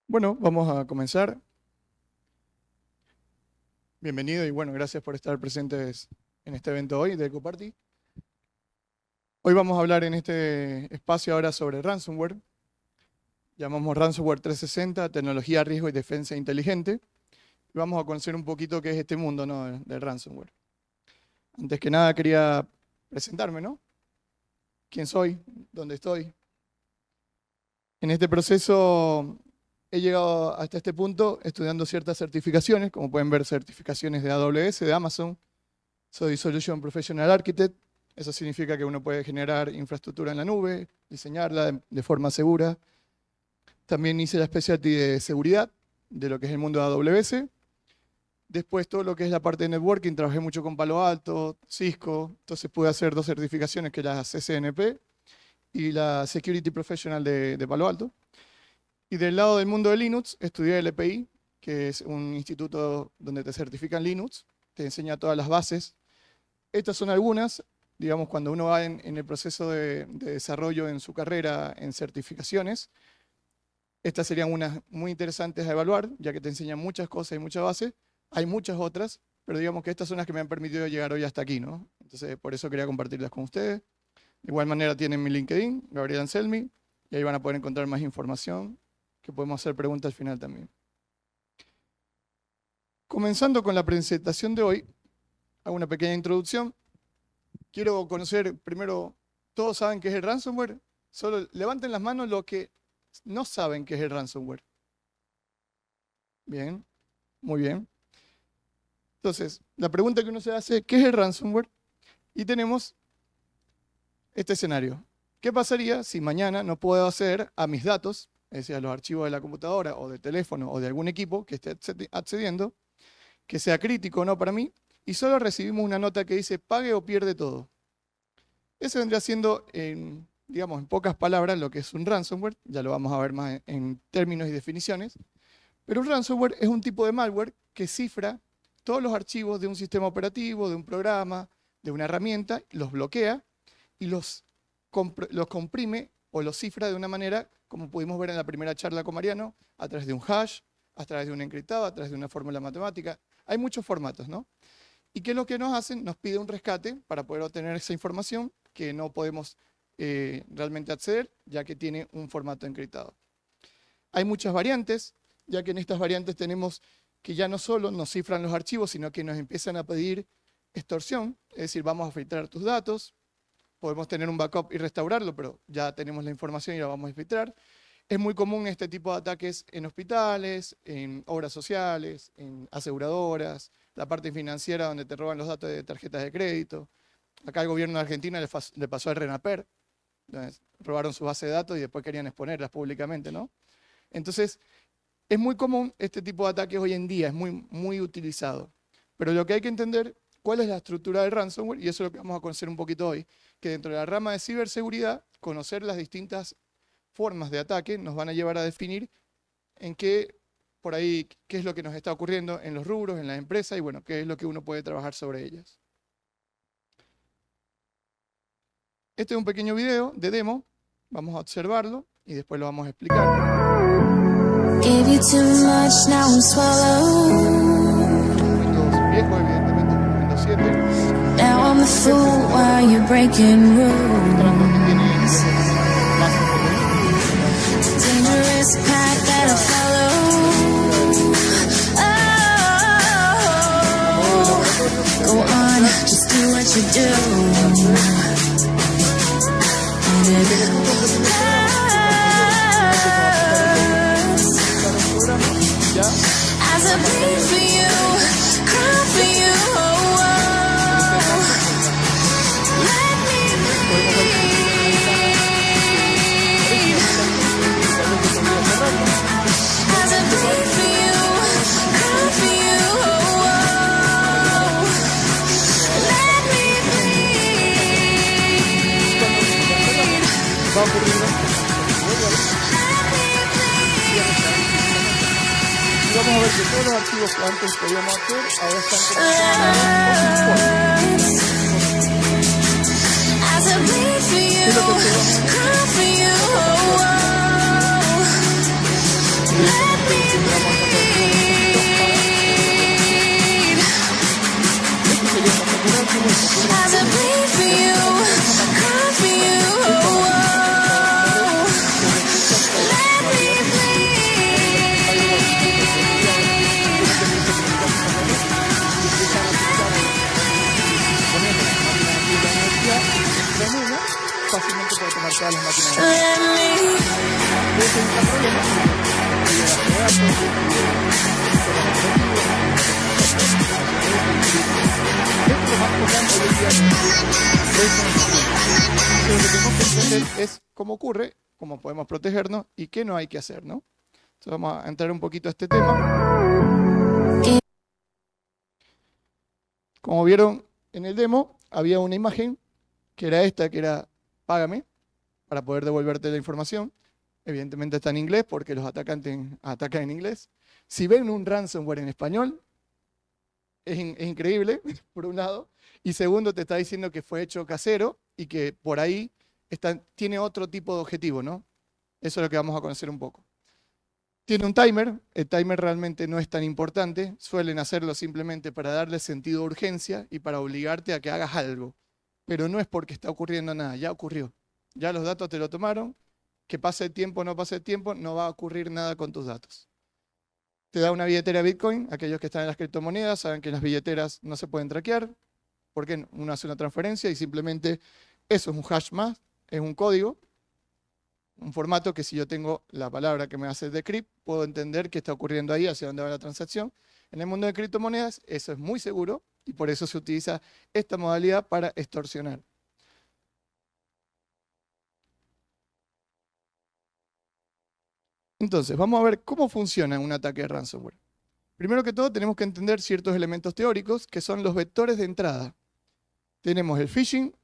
Bueno, vamos a comenzar. Bienvenido y bueno, gracias por estar presentes en este evento hoy de EcoParty. Hoy vamos a hablar en este espacio ahora sobre ransomware. Llamamos Ransomware 360, tecnología, riesgo y defensa inteligente. Y vamos a conocer un poquito qué es este mundo, ¿no?, del ransomware. Antes que nada quería presentarme, ¿no? ¿Quién soy? ¿Dónde estoy? En este proceso he llegado hasta este punto estudiando ciertas certificaciones, como pueden ver, certificaciones de AWS, de Amazon. Soy Solution Professional Architect. Eso significa que uno puede generar infraestructura en la nube, diseñarla de forma segura. También hice la specialty de seguridad, de lo que es el mundo de AWS. Después todo lo que es la parte de networking, trabajé mucho con Palo Alto, Cisco. Entonces pude hacer dos certificaciones, que es la CCNP y la Security Professional de Palo Alto. Y del lado del mundo de Linux, estudié el EPI, que es un instituto donde te certifican Linux, te enseña todas las bases. Estas son algunas, digamos, cuando uno va en el proceso de desarrollo en su carrera en certificaciones. Estas serían unas muy interesantes a evaluar, ya que te enseñan muchas cosas y muchas bases. Hay muchas otras, pero digamos que estas son las que me han permitido llegar hoy hasta aquí, ¿no? Entonces, por eso quería compartirlas con ustedes. De igual manera tienen mi LinkedIn, Gabriel Anselmi, y ahí van a poder encontrar más información, que podemos hacer preguntas al final también. Comenzando con la presentación de hoy, hago una pequeña introducción. Quiero conocer primero, ¿todos saben qué es el ransomware? Solo levanten las manos los que no saben qué es el ransomware. Bien, muy bien. Entonces, la pregunta que uno se hace, ¿qué es el ransomware? Y tenemos este escenario. ¿Qué pasaría si mañana no puedo acceder a mis datos, es decir, a los archivos de la computadora o del teléfono o de algún equipo que esté accediendo, que sea crítico o no para mí, y solo recibimos una nota que dice pague o pierde todo? Ese vendría siendo, digamos, en pocas palabras, lo que es un ransomware. Ya lo vamos a ver más en términos y definiciones. Pero un ransomware es un tipo de malware que cifra todos los archivos de un sistema operativo, de un programa, de una herramienta, los bloquea y los comprime o los cifra de una manera, como pudimos ver en la primera charla con Mariano, a través de un hash, a través de un encriptado, a través de una fórmula matemática. Hay muchos formatos, ¿no? ¿Y qué es lo que nos hacen? Nos pide un rescate para poder obtener esa información que no podemos realmente acceder, ya que tiene un formato encriptado. Hay muchas variantes, ya que en estas variantes tenemos que ya no solo nos cifran los archivos, sino que nos empiezan a pedir extorsión, es decir, vamos a filtrar tus datos. Podemos tener un backup y restaurarlo, pero ya tenemos la información y la vamos a filtrar. Es muy común este tipo de ataques en hospitales, en obras sociales, en aseguradoras, la parte financiera donde te roban los datos de tarjetas de crédito. Acá el gobierno de Argentina le pasó al RENAPER, donde robaron su base de datos y después querían exponerlas públicamente, ¿no? Entonces, es muy común este tipo de ataques hoy en día, es muy utilizado. Pero lo que hay que entender, ¿cuál es la estructura del ransomware? Y eso es lo que vamos a conocer un poquito hoy, que dentro de la rama de ciberseguridad, conocer las distintas formas de ataque nos van a llevar a definir en qué, por ahí, qué es lo que nos está ocurriendo en los rubros, en las empresas, y bueno, qué es lo que uno puede trabajar sobre ellas. Este es un pequeño video de demo, vamos a observarlo y después lo vamos a explicar. Gave you too much, now I'm swallowed. Windows viejo, evidentemente, Windows 7. Now I'm the fool while you're breaking rules. It's a dangerous path that I follow. Oh, go on, just do what you do. And it as I bleed for you, cry for you, oh, oh. Let me bleed. As I bleed for you, cry for you, oh, oh. Let me bleed. Y vamos a ver que todos los archivos que antes podíamos hacer, ahora están As I bleed for you, cry for you, oh, oh. Let todas las máquinas. let me Ese es un problema, porque la base de datos, esto es lo más importante hoy en día. Lo que tenemos que entender es cómo ocurre, cómo podemos protegernos y qué no hay que hacer, ¿no? Entonces vamos a entrar un poquito a este tema. Como vieron en el demo, había una imagen que era esta, que era págame para poder devolverte la información. Evidentemente está en inglés porque los atacantes atacan en inglés. Si ven un ransomware en español, es increíble, por un lado. Y segundo, te está diciendo que fue hecho casero y que por ahí tiene otro tipo de objetivo, ¿no? Eso es lo que vamos a conocer un poco. Tiene un timer, el timer realmente no es tan importante, suelen hacerlo simplemente para darle sentido de urgencia y para obligarte a que hagas algo, pero no es porque está ocurriendo nada, ya ocurrió. Ya los datos te lo tomaron, que pase el tiempo o no pase el tiempo, no va a ocurrir nada con tus datos. Te da una billetera Bitcoin, aquellos que están en las criptomonedas saben que las billeteras no se pueden traquear, porque uno hace una transferencia y simplemente eso es un hash más, es un código, un formato que si yo tengo la palabra que me hace decrypt, puedo entender qué está ocurriendo ahí, hacia dónde va la transacción. En el mundo de criptomonedas eso es muy seguro y por eso se utiliza esta modalidad para extorsionar. Entonces, vamos a ver cómo funciona un ataque de ransomware. Primero que todo, tenemos que entender ciertos elementos teóricos que son los vectores de entrada. Tenemos el phishing,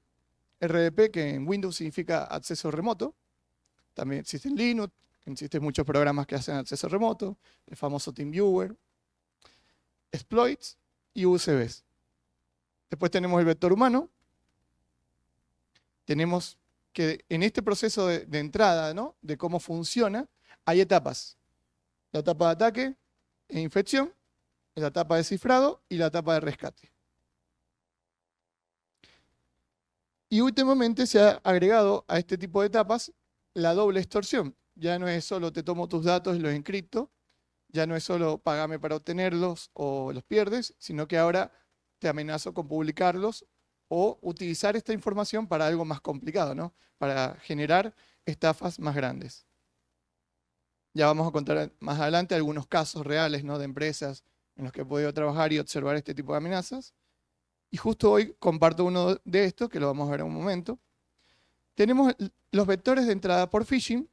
RDP, que en Windows significa acceso remoto. También existe en Linux, existen muchos programas que hacen acceso remoto, el famoso TeamViewer, exploits y UCBs. Después tenemos el vector humano. Tenemos que en este proceso de entrada, ¿no?, de cómo funciona, hay etapas. La etapa de ataque e infección, la etapa de cifrado y la etapa de rescate. Y últimamente se ha agregado a este tipo de etapas la doble extorsión. Ya no es solo te tomo tus datos y los encripto, ya no es solo págame para obtenerlos o los pierdes, sino que ahora te amenazo con publicarlos o utilizar esta información para algo más complicado, ¿no? Para generar estafas más grandes. Ya vamos a contar más adelante algunos casos reales, ¿no?, de empresas en los que he podido trabajar y observar este tipo de amenazas. Y justo hoy comparto uno de estos, que lo vamos a ver en un momento. Tenemos los vectores de entrada por phishing.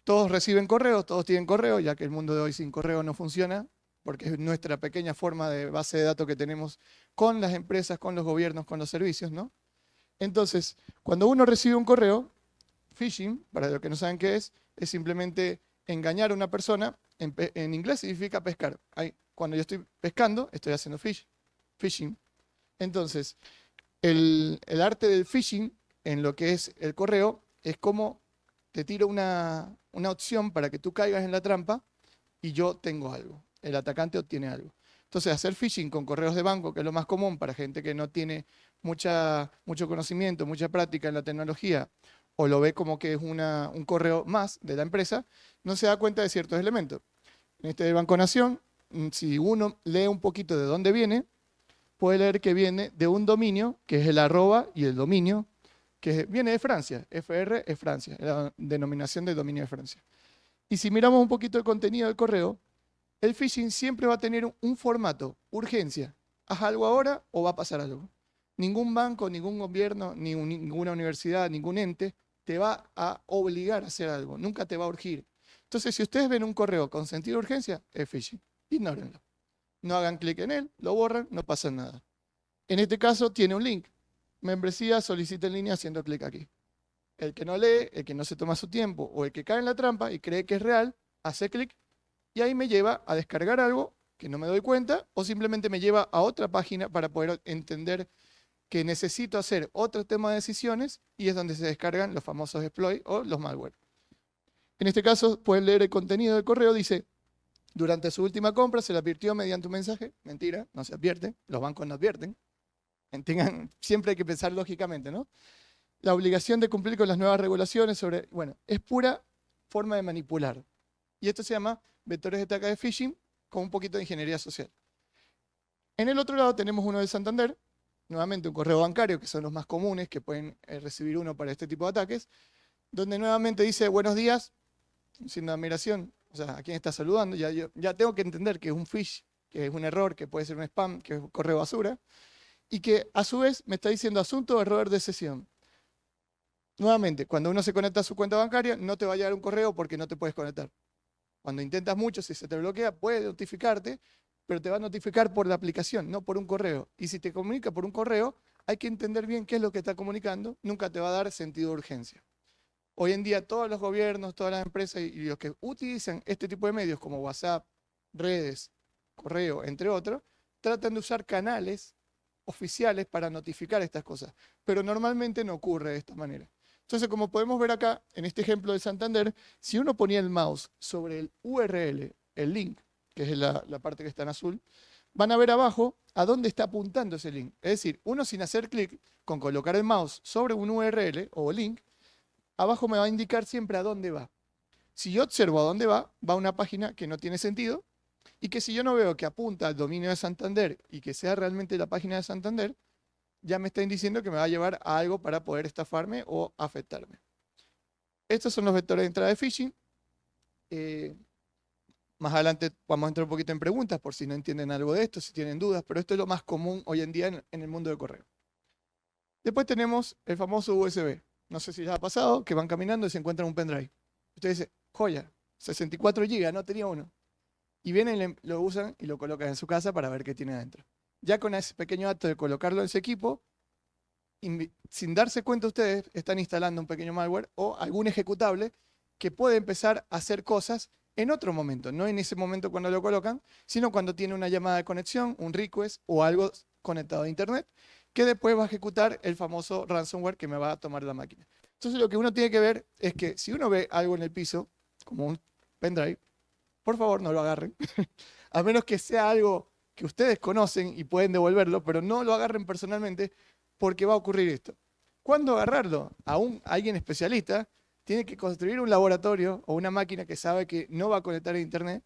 Todos reciben correos, todos tienen correo, ya que el mundo de hoy sin correo no funciona, porque es nuestra pequeña forma de base de datos que tenemos con las empresas, con los gobiernos, con los servicios, ¿no? Entonces, cuando uno recibe un correo, phishing, para los que no saben qué es simplemente engañar a una persona. En inglés significa pescar. Cuando yo estoy pescando, estoy haciendo phishing. Entonces, el arte del phishing en lo que es el correo es como te tiro una opción para que tú caigas en la trampa y yo tengo algo. El atacante obtiene algo. Entonces, hacer phishing con correos de banco, que es lo más común para gente que no tiene mucho conocimiento, mucha práctica en la tecnología, o lo ve como que es un correo más de la empresa, no se da cuenta de ciertos elementos. En este de Banco Nación, si uno lee un poquito de dónde viene, puede leer que viene de un dominio, que es el arroba y el dominio, que viene de Francia. FR es Francia, la denominación de dominio de Francia. Y si miramos un poquito el contenido del correo, el phishing siempre va a tener un formato, urgencia. Haz algo ahora o va a pasar algo. Ningún banco, ningún gobierno, ninguna universidad, ningún ente te va a obligar a hacer algo. Nunca te va a urgir. Entonces, si ustedes ven un correo con sentido de urgencia, es phishing. Ignórenlo. No hagan clic en él, lo borran, no pasa nada. En este caso tiene un link. Membresía, solicita en línea haciendo clic aquí. El que no lee, el que no se toma su tiempo o el que cae en la trampa y cree que es real, hace clic y ahí me lleva a descargar algo que no me doy cuenta o simplemente me lleva a otra página para poder entender que necesito hacer otro tema de decisiones y es donde se descargan los famosos exploits o los malware. En este caso pueden leer el contenido del correo, dice: durante su última compra se le advirtió mediante un mensaje. Mentira, no se advierte, los bancos no advierten. Siempre hay que pensar lógicamente, ¿no? La obligación de cumplir con las nuevas regulaciones sobre... Bueno, es pura forma de manipular. Y esto se llama vectores de ataque de phishing con un poquito de ingeniería social. En el otro lado tenemos uno del Santander, nuevamente un correo bancario, que son los más comunes que pueden recibir uno para este tipo de ataques. donde nuevamente dice buenos días, sin admiración, o sea, a quién está saludando, ya tengo que entender que es un phish, que es un error, que puede ser un spam, que es un correo basura, y que a su vez me está diciendo asunto o error de sesión. Nuevamente, cuando uno se conecta a su cuenta bancaria, no te va a llegar un correo porque no te puedes conectar. Cuando intentas mucho, si se te bloquea, puede notificarte, pero te va a notificar por la aplicación, no por un correo. Y si te comunica por un correo, hay que entender bien qué es lo que está comunicando, nunca te va a dar sentido de urgencia. Hoy en día todos los gobiernos, todas las empresas y los que utilizan este tipo de medios como WhatsApp, redes, correo, entre otros, tratan de usar canales oficiales para notificar estas cosas, pero normalmente no ocurre de esta manera. Entonces, como podemos ver acá, en este ejemplo de Santander, si uno ponía el mouse sobre el URL, el link, que es la parte que está en azul, van a ver abajo a dónde está apuntando ese link. Es decir, uno sin hacer clic, con colocar el mouse sobre un URL o link, abajo me va a indicar siempre a dónde va. Si yo observo a dónde va, va a una página que no tiene sentido y que si yo no veo que apunta al dominio de Santander y que sea realmente la página de Santander, ya me están diciendo que me va a llevar a algo para poder estafarme o afectarme. Estos son los vectores de entrada de phishing. Más adelante vamos a entrar un poquito en preguntas por si no entienden algo de esto, si tienen dudas, pero esto es lo más común hoy en día en el mundo de correo. Después tenemos el famoso USB. No sé si les ha pasado que van caminando y se encuentran un pendrive. Usted dice, joya, 64 GB, no tenía uno. Y vienen, lo usan y lo colocan en su casa para ver qué tiene adentro. Ya con ese pequeño acto de colocarlo en su equipo, sin darse cuenta ustedes, están instalando un pequeño malware o algún ejecutable que puede empezar a hacer cosas en otro momento, no en ese momento cuando lo colocan, sino cuando tiene una llamada de conexión, un request o algo conectado a internet, que después va a ejecutar el famoso ransomware que me va a tomar la máquina. Entonces lo que uno tiene que ver es que si uno ve algo en el piso, como un pendrive, por favor no lo agarren, a menos que sea algo que ustedes conocen y pueden devolverlo, pero no lo agarren personalmente porque va a ocurrir esto. ¿Cuándo agarrarlo? A alguien especialista tiene que construir un laboratorio o una máquina que sabe que no va a conectar a internet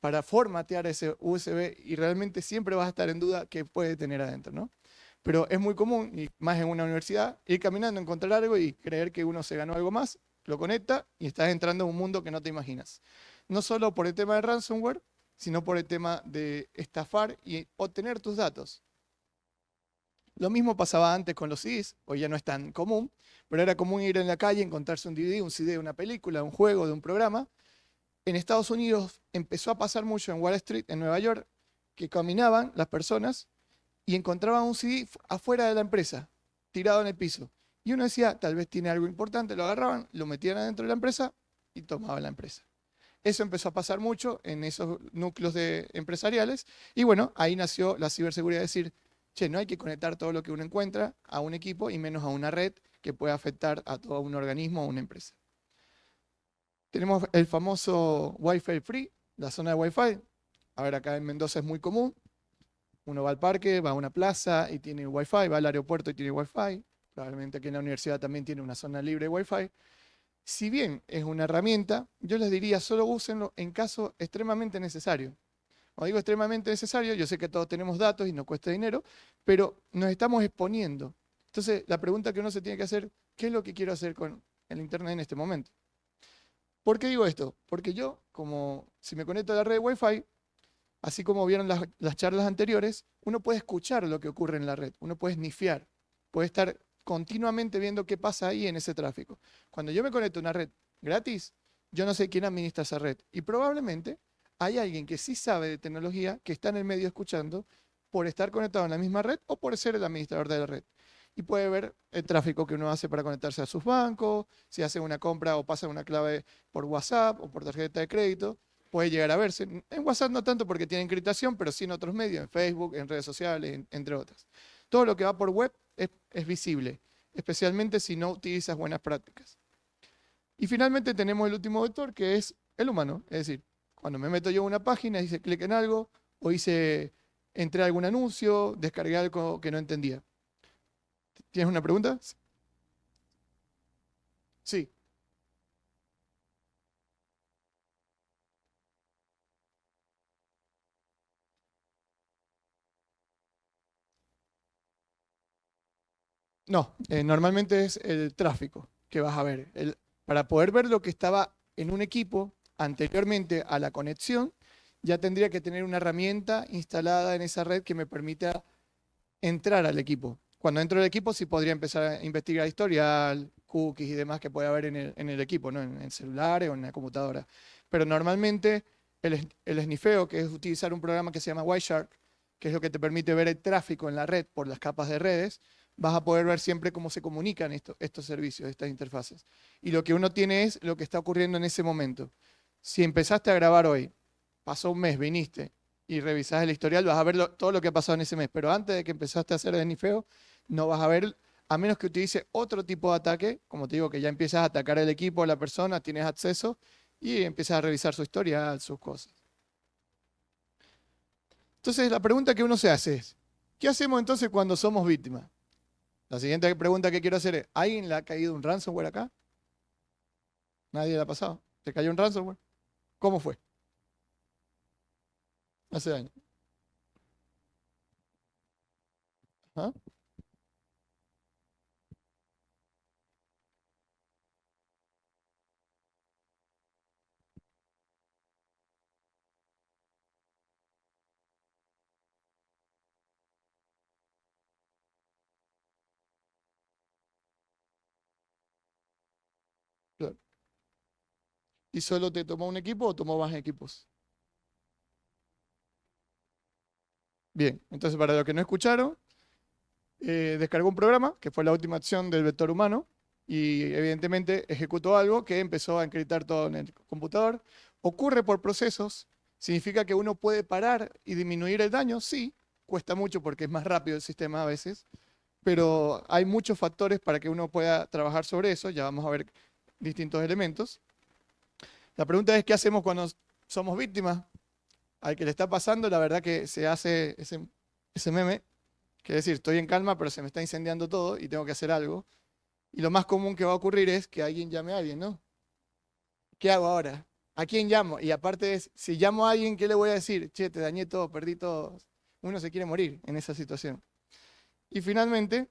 para formatear ese USB y realmente siempre vas a estar en duda qué puede tener adentro, ¿no? Pero es muy común, y más en una universidad, ir caminando, encontrar algo y creer que uno se ganó algo más, lo conecta y estás entrando en un mundo que no te imaginas. No solo por el tema de ransomware, sino por el tema de estafar y obtener tus datos. Lo mismo pasaba antes con los CDs, hoy ya no es tan común, pero era común ir en la calle, encontrarse un DVD, un CD de una película, un juego, de un programa. En Estados Unidos empezó a pasar mucho en Wall Street, en Nueva York, que caminaban las personas y encontraban un CD afuera de la empresa, tirado en el piso. Y uno decía, tal vez tiene algo importante, lo agarraban, lo metían adentro de la empresa y tomaban la empresa. Eso empezó a pasar mucho en esos núcleos empresariales y bueno, ahí nació la ciberseguridad, es decir, che, no hay que conectar todo lo que uno encuentra a un equipo y menos a una red que pueda afectar a todo un organismo o una empresa. Tenemos el famoso Wi-Fi free, la zona de Wi-Fi. A ver, acá en Mendoza es muy común. Uno va al parque, va a una plaza y tiene Wi-Fi, va al aeropuerto y tiene Wi-Fi. Probablemente aquí en la universidad también tiene una zona libre de Wi-Fi. Si bien es una herramienta, yo les diría solo úsenlo en caso extremadamente necesario. Cuando digo extremadamente necesario, yo sé que todos tenemos datos y no cuesta dinero, pero nos estamos exponiendo. Entonces, la pregunta que uno se tiene que hacer, ¿qué es lo que quiero hacer con el Internet en este momento? ¿Por qué digo esto? Porque yo, como si me conecto a la red de Wi-Fi, así como vieron las charlas anteriores, uno puede escuchar lo que ocurre en la red, uno puede snifear, puede estar continuamente viendo qué pasa ahí en ese tráfico. Cuando yo me conecto a una red gratis, yo no sé quién administra esa red y probablemente hay alguien que sí sabe de tecnología que está en el medio escuchando por estar conectado en la misma red o por ser el administrador de la red. Y puede ver el tráfico que uno hace para conectarse a sus bancos, si hace una compra o pasa una clave por WhatsApp o por tarjeta de crédito, puede llegar a verse. En WhatsApp no tanto porque tiene encriptación, pero sí en otros medios, en Facebook, en redes sociales, entre otras. Todo lo que va por web es visible, especialmente si no utilizas buenas prácticas. Y finalmente tenemos el último vector, que es el humano. Es decir, cuando me meto yo a una página, hice clic en algo, o entré a algún anuncio, descargué algo que no entendía. ¿Tienes una pregunta? Sí. No, normalmente es el tráfico que vas a ver. Para poder ver lo que estaba en un equipo anteriormente a la conexión, ya tendría que tener una herramienta instalada en esa red que me permita entrar al equipo. Cuando entro al equipo sí podría empezar a investigar historial, cookies y demás que puede haber en el equipo, ¿no? En celulares o en la computadora. Pero normalmente el snifeo, que es utilizar un programa que se llama Wireshark, que es lo que te permite ver el tráfico en la red por las capas de redes, vas a poder ver siempre cómo se comunican estos servicios, estas interfaces. Y lo que uno tiene es lo que está ocurriendo en ese momento. Si empezaste a grabar hoy, pasó un mes, viniste y revisás el historial, vas a ver todo lo que ha pasado en ese mes. Pero antes de que empezaste a hacer el snifeo, no vas a ver, a menos que utilice otro tipo de ataque, como te digo, que ya empiezas a atacar el equipo, a la persona, tienes acceso y empiezas a revisar su historial, sus cosas. Entonces, la pregunta que uno se hace es, ¿qué hacemos entonces cuando somos víctimas? La siguiente pregunta que quiero hacer es, ¿alguien le ha caído un ransomware acá? ¿Nadie le ha pasado? ¿Te cayó un ransomware? ¿Cómo fue? Hace años. ¿Ah? Claro. ¿Y solo te tomó un equipo o tomó más equipos? Bien, entonces para los que no escucharon, descargó un programa, que fue la última acción del vector humano, y evidentemente ejecutó algo que empezó a encriptar todo en el computador. Ocurre por procesos, significa que uno puede parar y disminuir el daño, sí, cuesta mucho porque es más rápido el sistema a veces, pero hay muchos factores para que uno pueda trabajar sobre eso, ya vamos a ver distintos elementos. La pregunta es, ¿qué hacemos cuando somos víctimas? Al que le está pasando, la verdad que se hace ese meme, que es decir, estoy en calma, pero se me está incendiando todo y tengo que hacer algo. Y lo más común que va a ocurrir es que alguien llame a alguien, ¿no? ¿Qué hago ahora? ¿A quién llamo? Y aparte es, si llamo a alguien, ¿qué le voy a decir? Che, te dañé todo, perdí todo. Uno se quiere morir en esa situación. Y finalmente,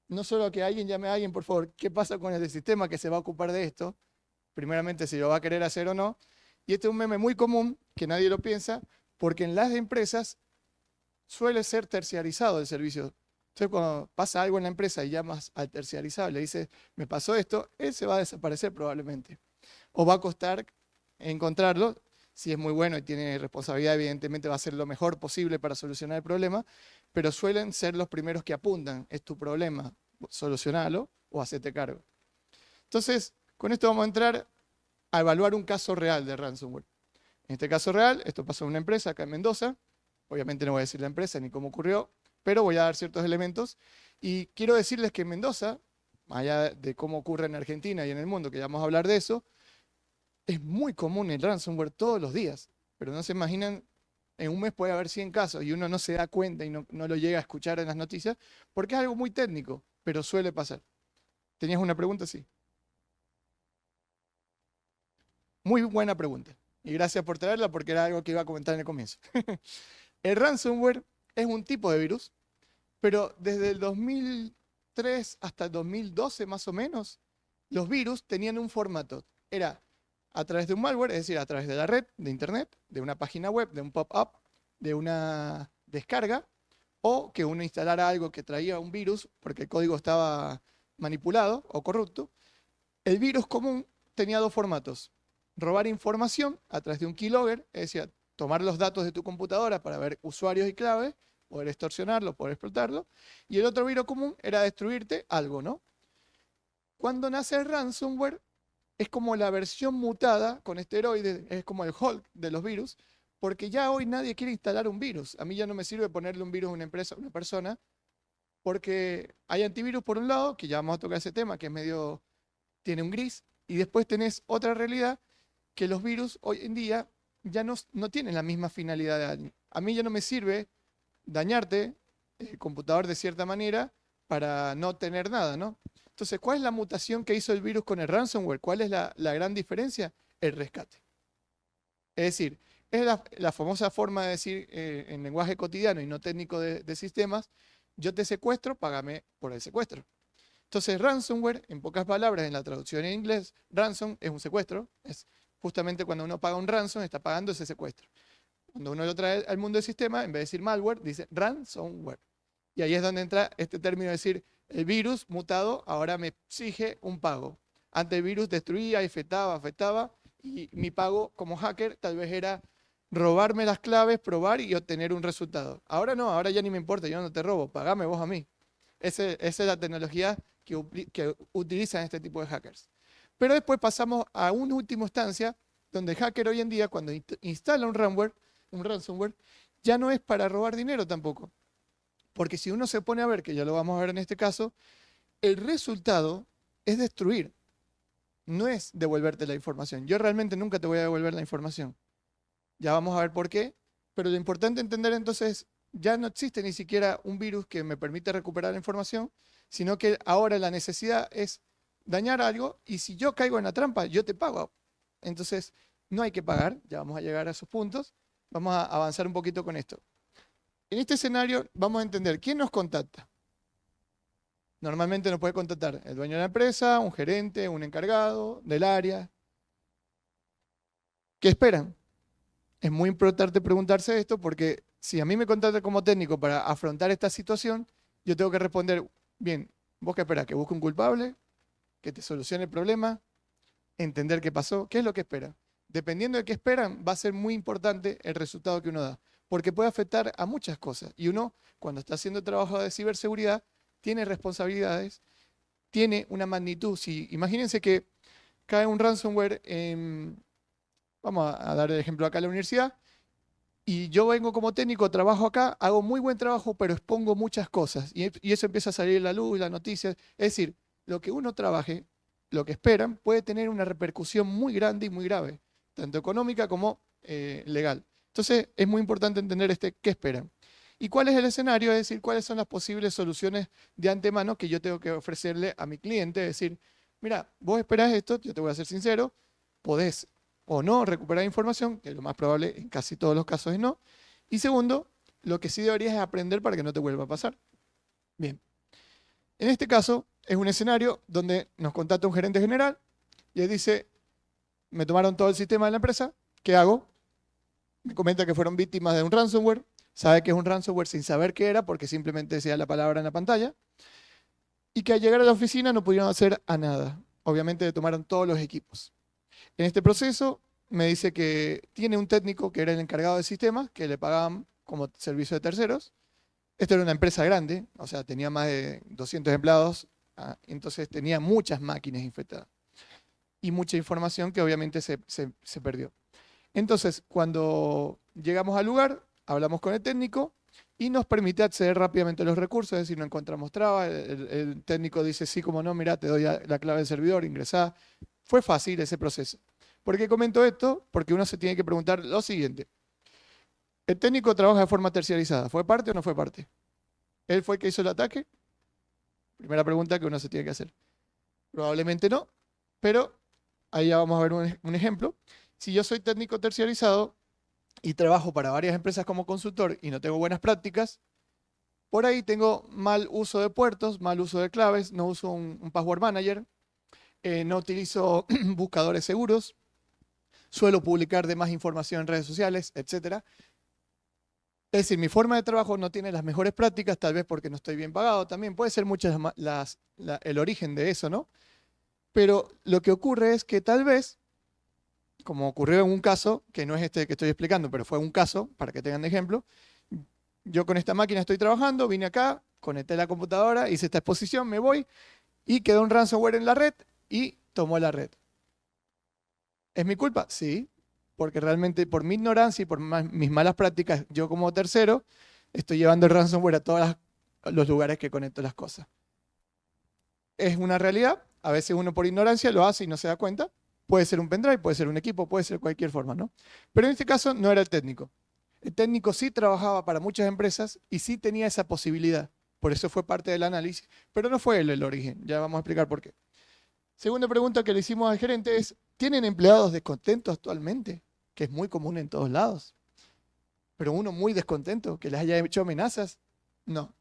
no solo que alguien llame a alguien, por favor, ¿qué pasa con el sistema que se va a ocupar de esto? Primeramente, si lo va a querer hacer o no. Y este es un meme muy común, que nadie lo piensa, porque en las empresas suele ser terciarizado el servicio. Entonces, cuando pasa algo en la empresa y llamas al terciarizado y le dices, me pasó esto, él se va a desaparecer probablemente. O va a costar encontrarlo. Si es muy bueno y tiene responsabilidad, evidentemente va a hacer lo mejor posible para solucionar el problema, pero suelen ser los primeros que apuntan, es tu problema, solucionalo o hacete cargo. Entonces, con esto vamos a entrar a evaluar un caso real de ransomware. En este caso real, esto pasó en una empresa acá en Mendoza. Obviamente no voy a decir la empresa ni cómo ocurrió, pero voy a dar ciertos elementos. Y quiero decirles que en Mendoza, más allá de cómo ocurre en Argentina y en el mundo, que ya vamos a hablar de eso, es muy común el ransomware todos los días. Pero no se imaginan, en un mes puede haber 100 casos y uno no se da cuenta y no lo llega a escuchar en las noticias, porque es algo muy técnico, pero suele pasar. ¿Tenías una pregunta? Sí. Muy buena pregunta. Y gracias por traerla porque era algo que iba a comentar en el comienzo. El ransomware es un tipo de virus, pero desde el 2003 hasta el 2012 más o menos, los virus tenían un formato. Era a través de un malware, es decir, a través de la red, de internet, de una página web, de un pop-up, de una descarga, o que uno instalara algo que traía un virus porque el código estaba manipulado o corrupto. El virus común tenía dos formatos. Robar información a través de un keylogger, es decir, tomar los datos de tu computadora para ver usuarios y claves, poder extorsionarlo, poder explotarlo. Y el otro virus común era destruirte algo, ¿no? Cuando nace el ransomware, es como la versión mutada con esteroides, es como el Hulk de los virus, porque ya hoy nadie quiere instalar un virus. A mí ya no me sirve ponerle un virus a una empresa, a una persona, porque hay antivirus por un lado, que ya vamos a tocar ese tema, que es medio, tiene un gris, y después tenés otra realidad, que los virus hoy en día ya no tienen la misma finalidad de daño. A mí ya no me sirve dañarte el computador de cierta manera para no tener nada, ¿no? Entonces, ¿cuál es la mutación que hizo el virus con el ransomware? ¿Cuál es la gran diferencia? El rescate. Es decir, es la famosa forma de decir en lenguaje cotidiano y no técnico de sistemas, yo te secuestro, págame por el secuestro. Entonces, ransomware, en pocas palabras, en la traducción en inglés, ransom es un secuestro. Es justamente cuando uno paga un ransom, está pagando ese secuestro. Cuando uno lo trae al mundo del sistema, en vez de decir malware, dice ransomware. Y ahí es donde entra este término de decir, el virus mutado ahora me exige un pago. Antes el virus destruía, afectaba, y mi pago como hacker tal vez era robarme las claves, probar y obtener un resultado. Ahora no, ahora ya ni me importa, yo no te robo, pagame vos a mí. Esa es la tecnología que utilizan este tipo de hackers. Pero después pasamos a una última instancia donde el hacker hoy en día, cuando instala un ransomware, ya no es para robar dinero tampoco. Porque si uno se pone a ver, que ya lo vamos a ver en este caso, el resultado es destruir, no es devolverte la información. Yo realmente nunca te voy a devolver la información. Ya vamos a ver por qué, pero lo importante entender entonces, ya no existe ni siquiera un virus que me permita recuperar la información, sino que ahora la necesidad es dañar algo y si yo caigo en la trampa, yo te pago. Entonces, no hay que pagar, ya vamos a llegar a esos puntos. Vamos a avanzar un poquito con esto. En este escenario vamos a entender quién nos contacta. Normalmente nos puede contactar el dueño de la empresa, un gerente, un encargado del área. ¿Qué esperan? Es muy importante preguntarse esto porque si a mí me contactan como técnico para afrontar esta situación, yo tengo que responder, bien, ¿vos qué esperás? ¿Que busque un culpable? ¿Que te solucione el problema? ¿Entender qué pasó? ¿Qué es lo que esperan? Dependiendo de qué esperan, va a ser muy importante el resultado que uno da, porque puede afectar a muchas cosas. Y uno, cuando está haciendo trabajo de ciberseguridad, tiene responsabilidades, tiene una magnitud. Si, imagínense que cae un ransomware vamos a dar el ejemplo acá en la universidad, y yo vengo como técnico, trabajo acá, hago muy buen trabajo, pero expongo muchas cosas. Y eso empieza a salir en la luz, las noticias. Es decir, lo que uno trabaje, lo que esperan, puede tener una repercusión muy grande y muy grave, tanto económica como legal. Entonces, es muy importante entender qué esperan. ¿Y cuál es el escenario? Es decir, cuáles son las posibles soluciones de antemano que yo tengo que ofrecerle a mi cliente. Es decir, mira, vos esperás esto, yo te voy a ser sincero, podés o no recuperar información, que lo más probable en casi todos los casos es no. Y segundo, lo que sí deberías es aprender para que no te vuelva a pasar. Bien. En este caso, es un escenario donde nos contacta un gerente general y él dice, me tomaron todo el sistema de la empresa, ¿qué hago? Me comenta que fueron víctimas de un ransomware, sabe que es un ransomware sin saber qué era porque simplemente decía la palabra en la pantalla, y que al llegar a la oficina no pudieron hacer a nada. Obviamente le tomaron todos los equipos. En este proceso me dice que tiene un técnico que era el encargado del sistema, que le pagaban como servicio de terceros. Esto era una empresa grande, o sea, tenía más de 200 empleados, entonces tenía muchas máquinas infectadas y mucha información que obviamente se perdió. Entonces, cuando llegamos al lugar, hablamos con el técnico y nos permite acceder rápidamente a los recursos, es decir, no encontramos trabas, el técnico dice, sí, como no, mira, te doy la clave del servidor, ingresá. Fue fácil ese proceso. ¿Por qué comento esto? Porque uno se tiene que preguntar lo siguiente. El técnico trabaja de forma terciarizada. ¿Fue parte o no fue parte? ¿Él fue el que hizo el ataque? Primera pregunta que uno se tiene que hacer. Probablemente no, pero ahí ya vamos a ver un ejemplo. Si yo soy técnico terciarizado y trabajo para varias empresas como consultor y no tengo buenas prácticas, por ahí tengo mal uso de puertos, mal uso de claves, no uso un password manager, no utilizo buscadores seguros, suelo publicar de más información en redes sociales, etc. Es decir, mi forma de trabajo no tiene las mejores prácticas, tal vez porque no estoy bien pagado, también puede ser muchas el origen de eso, ¿no? Pero lo que ocurre es que tal vez, como ocurrió en un caso, que no es este que estoy explicando, pero fue un caso, para que tengan de ejemplo, yo con esta máquina estoy trabajando, vine acá, conecté la computadora, hice esta exposición, me voy y quedó un ransomware en la red y tomó la red. ¿Es mi culpa? Sí, porque realmente por mi ignorancia y por mis malas prácticas, yo como tercero, estoy llevando el ransomware a todos los lugares que conecto las cosas. Es una realidad, a veces uno por ignorancia lo hace y no se da cuenta. Puede ser un pendrive, puede ser un equipo, puede ser cualquier forma, ¿no? Pero en este caso no era el técnico. El técnico sí trabajaba para muchas empresas y sí tenía esa posibilidad. Por eso fue parte del análisis, pero no fue él el origen. Ya vamos a explicar por qué. Segunda pregunta que le hicimos al gerente es, ¿tienen empleados descontentos actualmente? Que es muy común en todos lados. Pero uno muy descontento, que les haya hecho amenazas, no.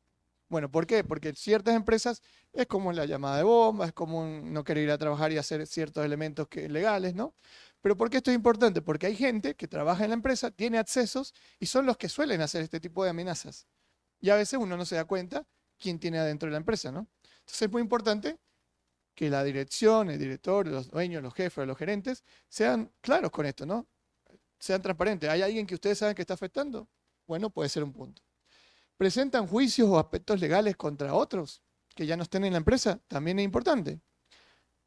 Bueno, ¿por qué? Porque ciertas empresas es como la llamada de bomba, es como no querer ir a trabajar y hacer ciertos elementos legales, ¿no? Pero ¿por qué esto es importante? Porque hay gente que trabaja en la empresa, tiene accesos y son los que suelen hacer este tipo de amenazas. Y a veces uno no se da cuenta quién tiene adentro de la empresa, ¿no? Entonces es muy importante que la dirección, el director, los dueños, los jefes, los gerentes sean claros con esto, ¿no? Sean transparentes. ¿Hay alguien que ustedes saben que está afectando? Bueno, puede ser un punto. ¿Presentan juicios o aspectos legales contra otros que ya no estén en la empresa? También es importante.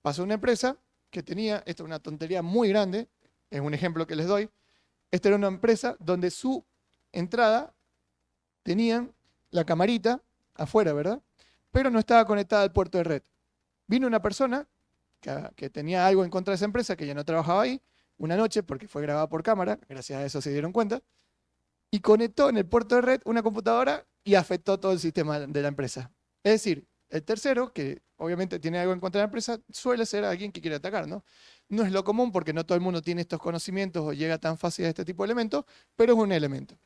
Pasó una empresa que tenía, esto es una tontería muy grande, es un ejemplo que les doy, esta era una empresa donde su entrada tenían la camarita afuera, ¿verdad? Pero no estaba conectada al puerto de red. Vino una persona que tenía algo en contra de esa empresa, que ya no trabajaba ahí, una noche, porque fue grabada por cámara, gracias a eso se dieron cuenta, y conectó en el puerto de red una computadora y afectó todo el sistema de la empresa. Es decir, el tercero, que obviamente tiene algo en contra de la empresa, suele ser alguien que quiere atacar, ¿no? No es lo común porque no todo el mundo tiene estos conocimientos o llega tan fácil a este tipo de elementos, pero es un elemento.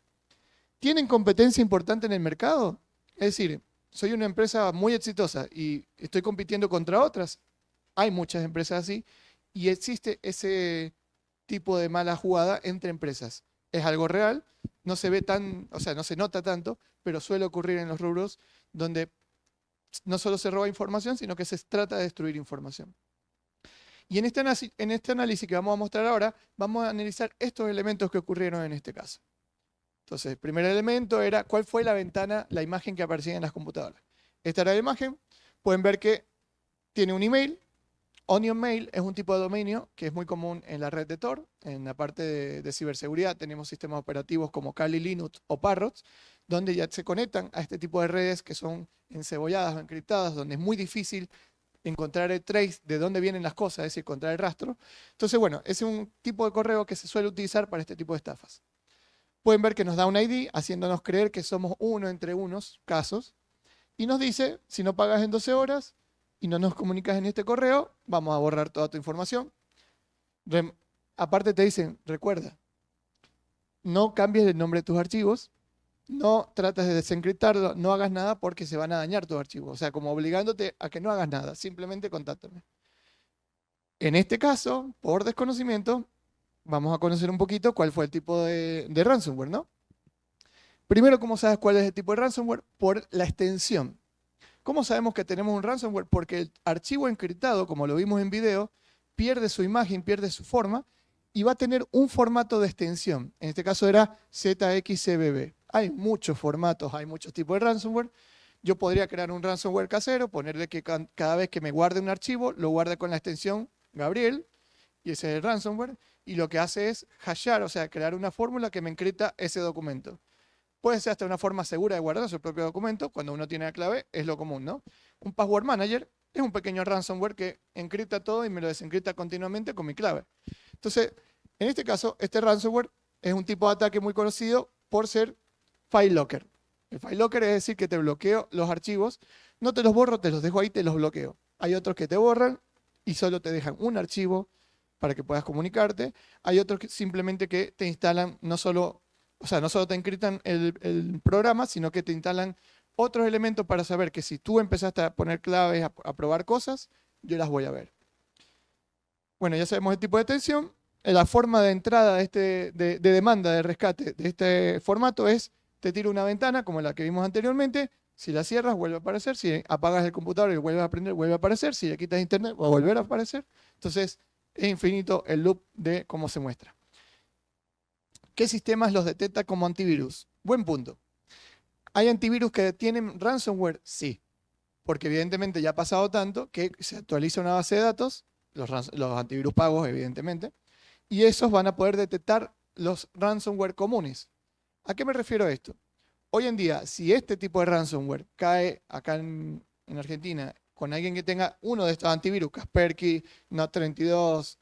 ¿Tienen competencia importante en el mercado? Es decir, soy una empresa muy exitosa y estoy compitiendo contra otras. Hay muchas empresas así y existe ese tipo de mala jugada entre empresas. Es algo real, no se ve tan, o sea, no se nota tanto, pero suele ocurrir en los rubros donde no solo se roba información, sino que se trata de destruir información. Y en este análisis que vamos a mostrar ahora, vamos a analizar estos elementos que ocurrieron en este caso. Entonces, el primer elemento era cuál fue la ventana, la imagen que aparecía en las computadoras. Esta era la imagen. Pueden ver que tiene un email. Onion Mail es un tipo de dominio que es muy común en la red de Tor. En la parte de ciberseguridad tenemos sistemas operativos como Kali Linux o Parrot, donde ya se conectan a este tipo de redes que son encebolladas o encriptadas, donde es muy difícil encontrar el trace de dónde vienen las cosas, es decir, encontrar el rastro. Entonces, bueno, ese es un tipo de correo que se suele utilizar para este tipo de estafas. Pueden ver que nos da un ID, haciéndonos creer que somos uno entre unos casos, y nos dice, si no pagas en 12 horas y no nos comunicas en este correo, vamos a borrar toda tu información. Aparte te dicen, recuerda, no cambies el nombre de tus archivos, no trates de desencriptarlo, no hagas nada porque se van a dañar tus archivos. O sea, como obligándote a que no hagas nada, simplemente contáctame. En este caso, por desconocimiento, vamos a conocer un poquito cuál fue el tipo de ransomware, ¿no? Primero, ¿cómo sabes cuál es el tipo de ransomware? Por la extensión. ¿Cómo sabemos que tenemos un ransomware? Porque el archivo encriptado, como lo vimos en video, pierde su imagen, pierde su forma y va a tener un formato de extensión. En este caso era ZXCBB. Hay muchos formatos, hay muchos tipos de ransomware. Yo podría crear un ransomware casero, ponerle que cada vez que me guarde un archivo, lo guarde con la extensión Gabriel, y ese es el ransomware, y lo que hace es hashear, o sea, crear una fórmula que me encripta ese documento. Puede ser hasta una forma segura de guardar su propio documento, cuando uno tiene la clave, es lo común, ¿no? Un password manager es un pequeño ransomware que encripta todo y me lo desencripta continuamente con mi clave. Entonces, en este caso, este ransomware es un tipo de ataque muy conocido por ser file locker. El file locker es decir que te bloqueo los archivos, no te los borro, te los dejo ahí, te los bloqueo. Hay otros que te borran y solo te dejan un archivo para que puedas comunicarte. Hay otros que simplemente que te instalan no solo te encriptan el programa, sino que te instalan otros elementos para saber que si tú empezaste a poner claves, a probar cosas, yo las voy a ver. Bueno, ya sabemos el tipo de extensión. La forma de entrada de demanda de rescate de este formato es, te tiro una ventana como la que vimos anteriormente, si la cierras vuelve a aparecer, si apagas el computador y vuelves a prender vuelve a aparecer, si le quitas internet va a volver a aparecer. Entonces es infinito el loop de cómo se muestra. ¿Qué sistemas los detecta como antivirus? Buen punto. ¿Hay antivirus que tienen ransomware? Sí, porque evidentemente ya ha pasado tanto que se actualiza una base de datos, los antivirus pagos evidentemente, y esos van a poder detectar los ransomware comunes. ¿A qué me refiero a esto? Hoy en día, si este tipo de ransomware cae acá en Argentina con alguien que tenga uno de estos antivirus, Kaspersky, Not32,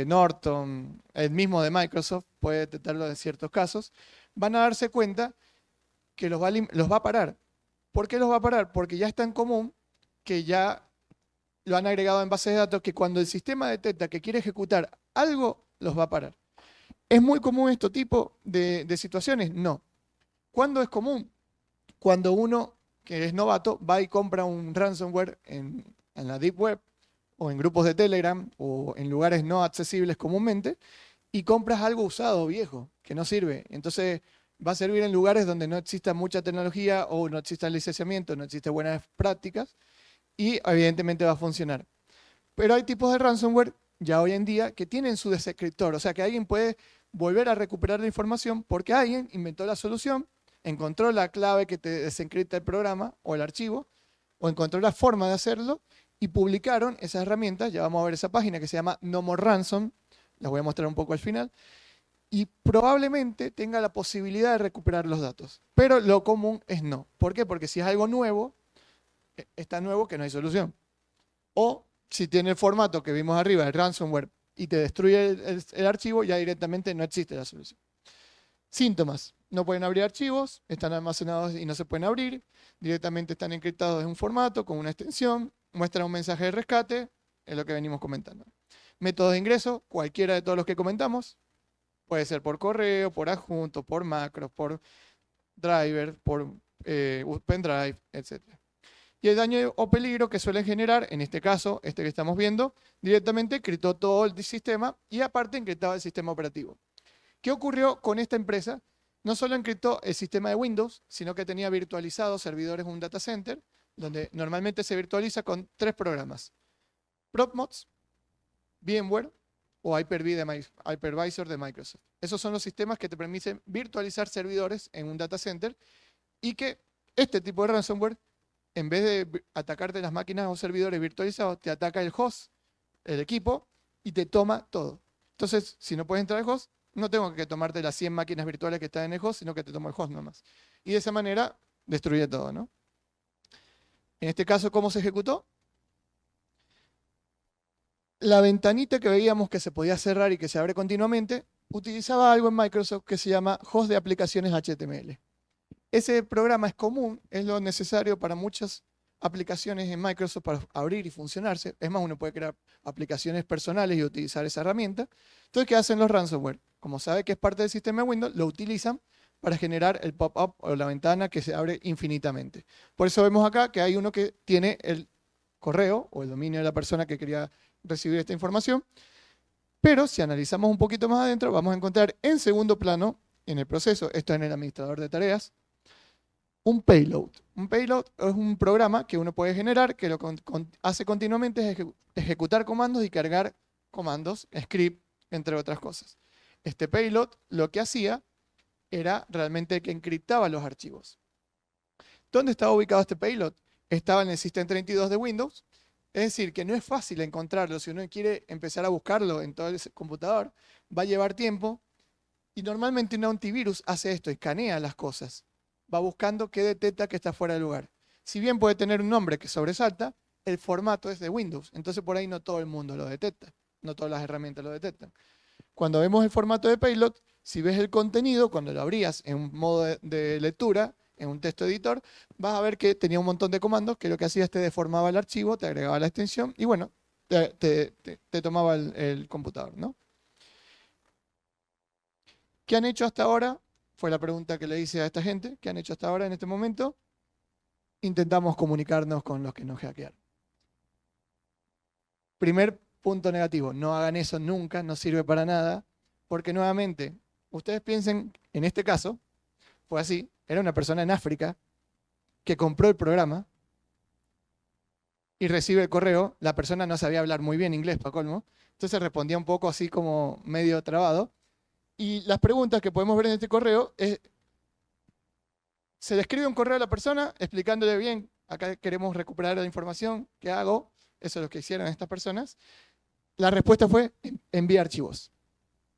Norton, el mismo de Microsoft, puede detectarlo en ciertos casos, van a darse cuenta que los va a parar. ¿Por qué los va a parar? Porque ya es tan común que ya lo han agregado en bases de datos que cuando el sistema detecta que quiere ejecutar algo, los va a parar. ¿Es muy común este tipo de situaciones? No. ¿Cuándo es común? Cuando uno que es novato, va y compra un ransomware en la Deep Web o en grupos de Telegram o en lugares no accesibles comúnmente y compras algo usado, viejo, que no sirve. Entonces va a servir en lugares donde no exista mucha tecnología o no exista licenciamiento, no existen buenas prácticas y evidentemente va a funcionar. Pero hay tipos de ransomware ya hoy en día que tienen su descriptor, o sea que alguien puede volver a recuperar la información porque alguien inventó la solución, encontró la clave que te desencripta el programa o el archivo, o encontró la forma de hacerlo y publicaron esas herramientas. Ya vamos a ver esa página que se llama No More Ransom, las voy a mostrar un poco al final, y probablemente tenga la posibilidad de recuperar los datos. Pero lo común es no. ¿Por qué? Porque si es algo nuevo, es tan nuevo que no hay solución. O si tiene el formato que vimos arriba, el ransomware, y te destruye el archivo, ya directamente no existe la solución. Síntomas. No pueden abrir archivos, están almacenados y no se pueden abrir, directamente están encriptados en un formato con una extensión, muestran un mensaje de rescate, es lo que venimos comentando. Métodos de ingreso, cualquiera de todos los que comentamos, puede ser por correo, por adjunto, por macros, por driver, por pendrive, etc. Y el daño o peligro que suelen generar, en este caso, este que estamos viendo, directamente encriptó todo el sistema y aparte encriptaba el sistema operativo. ¿Qué ocurrió con esta empresa? No solo encriptó el sistema de Windows, sino que tenía virtualizados servidores en un data center, donde normalmente se virtualiza con 3 programas. PropMods, VMware o Hypervisor de Microsoft. Esos son los sistemas que te permiten virtualizar servidores en un data center y que este tipo de ransomware, en vez de atacarte las máquinas o servidores virtualizados, te ataca el host, el equipo, y te toma todo. Entonces, si no puedes entrar al host, no tengo que tomarte las 100 máquinas virtuales que están en el host, sino que te tomo el host nomás. Y de esa manera destruye todo, ¿no? En este caso, ¿cómo se ejecutó? La ventanita que veíamos que se podía cerrar y que se abre continuamente, utilizaba algo en Microsoft que se llama host de aplicaciones HTML. Ese programa es común, es lo necesario para muchas aplicaciones en Microsoft para abrir y funcionarse. Es más, uno puede crear aplicaciones personales y utilizar esa herramienta. Entonces, ¿qué hacen los ransomware? Como sabe que es parte del sistema de Windows, lo utilizan para generar el pop-up o la ventana que se abre infinitamente. Por eso vemos acá que hay uno que tiene el correo o el dominio de la persona que quería recibir esta información. Pero si analizamos un poquito más adentro, vamos a encontrar en segundo plano, en el proceso, esto en el administrador de tareas, un payload. Un payload es un programa que uno puede generar que lo hace continuamente es ejecutar comandos y cargar comandos, script, entre otras cosas. Este payload lo que hacía era realmente que encriptaba los archivos. ¿Dónde estaba ubicado este payload? Estaba en el System32 de Windows. Es decir, que no es fácil encontrarlo. Si uno quiere empezar a buscarlo en todo el computador, va a llevar tiempo. Y normalmente un antivirus hace esto, escanea las cosas. Va buscando qué detecta que está fuera de lugar. Si bien puede tener un nombre que sobresalta, el formato es de Windows. Entonces por ahí no todo el mundo lo detecta. No todas las herramientas lo detectan. Cuando vemos el formato de payload, si ves el contenido, cuando lo abrías en un modo de lectura, en un texto editor, vas a ver que tenía un montón de comandos que lo que hacía es te deformaba el archivo, te agregaba la extensión y bueno, te tomaba el computador, ¿no? ¿Qué han hecho hasta ahora? Fue la pregunta que le hice a esta gente. ¿Qué han hecho hasta ahora en este momento? Intentamos comunicarnos con los que nos hackearon. Primer punto negativo, no hagan eso nunca, no sirve para nada, porque nuevamente, ustedes piensen, en este caso, fue así, era una persona en África que compró el programa y recibe el correo, la persona no sabía hablar muy bien inglés, para colmo, entonces respondía un poco así como medio trabado, y las preguntas que podemos ver en este correo es, se le escribe un correo a la persona explicándole bien, acá queremos recuperar la información, ¿qué hago? Eso es lo que hicieron estas personas. La respuesta fue, envía archivos.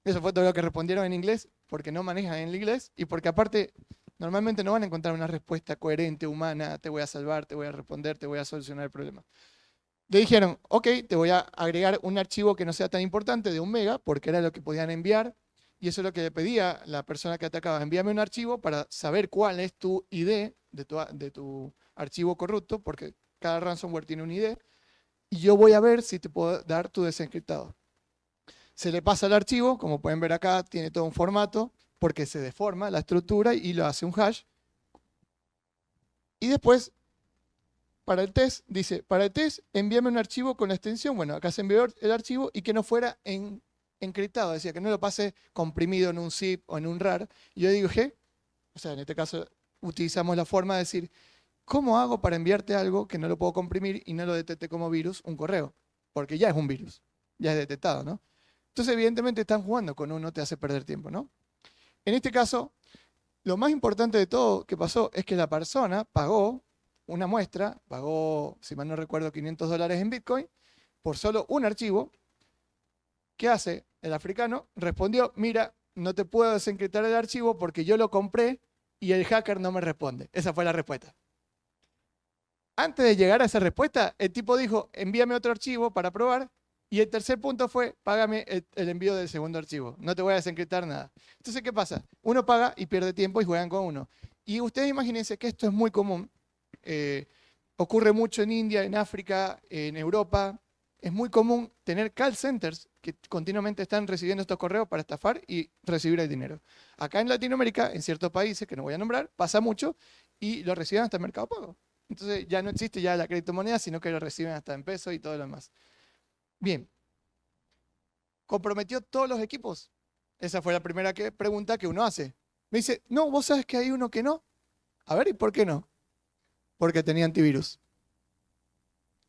Eso fue todo lo que respondieron en inglés, porque no manejan el inglés y porque aparte normalmente no van a encontrar una respuesta coherente, humana, te voy a salvar, te voy a responder, te voy a solucionar el problema. Le dijeron, ok, te voy a agregar un archivo que no sea tan importante de 1 mega, porque era lo que podían enviar, y eso es lo que le pedía la persona que atacaba, envíame un archivo para saber cuál es tu ID de tu archivo corrupto, porque cada ransomware tiene un ID, y yo voy a ver si te puedo dar tu desencriptado. Se le pasa el archivo, como pueden ver acá, tiene todo un formato, porque se deforma la estructura y lo hace un hash. Y después para el test, dice, para el test envíame un archivo con la extensión. Bueno, acá se envió el archivo y que no fuera encriptado, decía, que no lo pase comprimido en un zip o en un RAR. Y yo dije, o sea, en este caso utilizamos la forma de decir, ¿cómo hago para enviarte algo que no lo puedo comprimir y no lo detecte como virus, un correo? Porque ya es un virus, ya es detectado, ¿no? Entonces, evidentemente, están jugando con uno, te hace perder tiempo, ¿no? En este caso, lo más importante de todo que pasó es que la persona pagó una muestra, pagó, si mal no recuerdo, $500 en Bitcoin por solo un archivo. ¿Qué hace el africano? Respondió, mira, no te puedo desencriptar el archivo porque yo lo compré y el hacker no me responde. Esa fue la respuesta. Antes de llegar a esa respuesta, el tipo dijo, envíame otro archivo para probar. Y el tercer punto fue, págame el envío del segundo archivo. No te voy a desencriptar nada. Entonces, ¿qué pasa? Uno paga y pierde tiempo y juegan con uno. Y ustedes imagínense que esto es muy común. Ocurre mucho en India, en África, en Europa. Es muy común tener call centers que continuamente están recibiendo estos correos para estafar y recibir el dinero. Acá en Latinoamérica, en ciertos países que no voy a nombrar, pasa mucho y lo reciben hasta en Mercado Pago. Entonces ya no existe ya la criptomoneda, sino que lo reciben hasta en pesos y todo lo demás. Bien, ¿comprometió todos los equipos? Esa fue la primera pregunta que uno hace. Me dice, no, vos sabes que hay uno que no. A ver, ¿y por qué no? Porque tenía antivirus.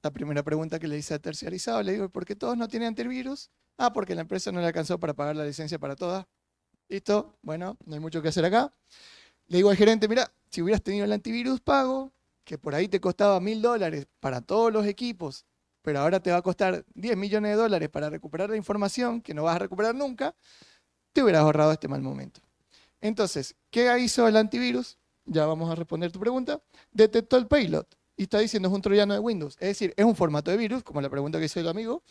La primera pregunta que le hice al terciarizado, le digo, ¿por qué todos no tienen antivirus? Ah, porque la empresa no le alcanzó para pagar la licencia para todas. Listo, bueno, no hay mucho que hacer acá. Le digo al gerente, mira, si hubieras tenido el antivirus pago, que por ahí te costaba $1000 para todos los equipos, pero ahora te va a costar $10 millones para recuperar la información que no vas a recuperar nunca, te hubieras ahorrado este mal momento. Entonces, ¿qué hizo el antivirus? Ya vamos a responder tu pregunta. Detectó el payload y está diciendo es un troyano de Windows. Es decir, es un formato de virus, como la pregunta que hizo el amigo,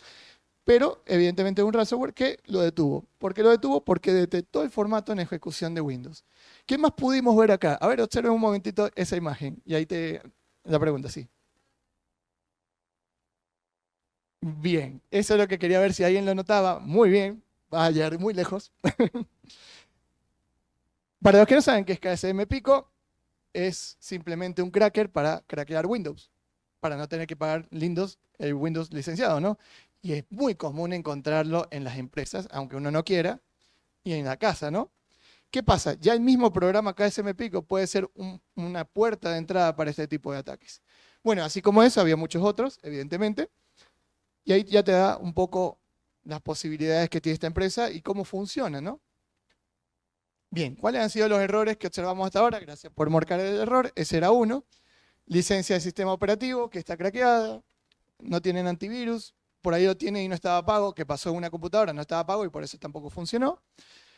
pero evidentemente es un ransomware que lo detuvo. ¿Por qué lo detuvo? Porque detectó el formato en ejecución de Windows. ¿Qué más pudimos ver acá? A ver, observen un momentito esa imagen y ahí la pregunta, sí. Bien, eso es lo que quería ver si alguien lo notaba. Muy bien, va a llegar muy lejos. Para los que no saben qué es KSM Pico, es simplemente un cracker para craquear Windows, para no tener que pagar el Windows licenciado, ¿no? Y es muy común encontrarlo en las empresas, aunque uno no quiera, y en la casa, ¿no? ¿Qué pasa? Ya el mismo programa KSM Pico puede ser una puerta de entrada para este tipo de ataques. Bueno, así como eso, había muchos otros, evidentemente, y ahí ya te da un poco las posibilidades que tiene esta empresa y cómo funciona, ¿no? Bien, ¿cuáles han sido los errores que observamos hasta ahora? Gracias por marcar el error. Ese era uno. Licencia de sistema operativo que está craqueada. No tienen antivirus. Por ahí lo tienen y no estaba pago. Que pasó en una computadora, no estaba pago y por eso tampoco funcionó.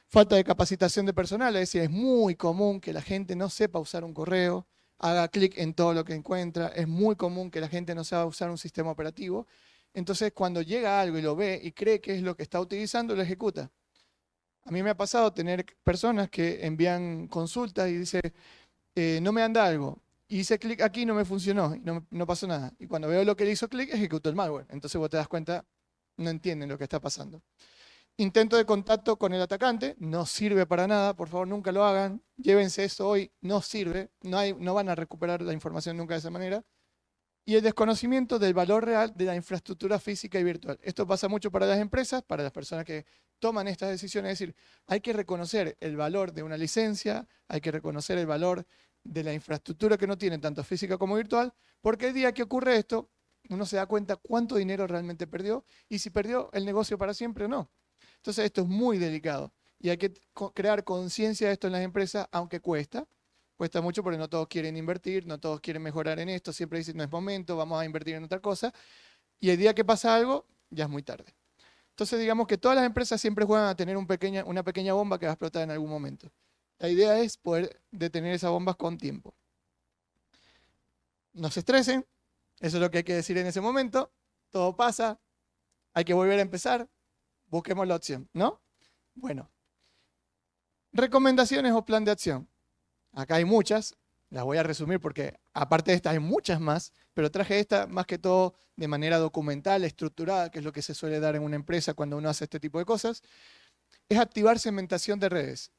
Falta de capacitación de personal. Es decir, es muy común que la gente no sepa usar un correo, haga clic en todo lo que encuentra. Es muy común que la gente no sepa usar un sistema operativo. Entonces, cuando llega algo y lo ve y cree que es lo que está utilizando, lo ejecuta. A mí me ha pasado tener personas que envían consultas y dice, no me anda algo. Y hice clic aquí y no me funcionó, y no pasó nada. Y cuando veo lo que le hizo clic, ejecutó el malware. Entonces vos te das cuenta, no entienden lo que está pasando. Intento de contacto con el atacante, no sirve para nada, por favor nunca lo hagan. Llévense eso hoy, no sirve, no van a recuperar la información nunca de esa manera. Y el desconocimiento del valor real de la infraestructura física y virtual. Esto pasa mucho para las empresas, para las personas que toman estas decisiones. Es decir, hay que reconocer el valor de una licencia, hay que reconocer el valor de la infraestructura que no tienen, tanto física como virtual, porque el día que ocurre esto, uno se da cuenta cuánto dinero realmente perdió y si perdió el negocio para siempre o no. Entonces esto es muy delicado y hay que crear conciencia de esto en las empresas, aunque cuesta. Cuesta mucho porque no todos quieren invertir, no todos quieren mejorar en esto, siempre dicen no es momento, vamos a invertir en otra cosa. Y el día que pasa algo, ya es muy tarde. Entonces digamos que todas las empresas siempre juegan a tener una pequeña bomba que va a explotar en algún momento. La idea es poder detener esas bombas con tiempo. No se estresen, eso es lo que hay que decir en ese momento. Todo pasa, hay que volver a empezar, busquemos la opción, ¿no? Bueno, recomendaciones o plan de acción. Acá hay muchas, las voy a resumir porque aparte de estas hay muchas más, pero traje esta más que todo de manera documental, estructurada, que es lo que se suele dar en una empresa cuando uno hace este tipo de cosas, es activar segmentación de redes.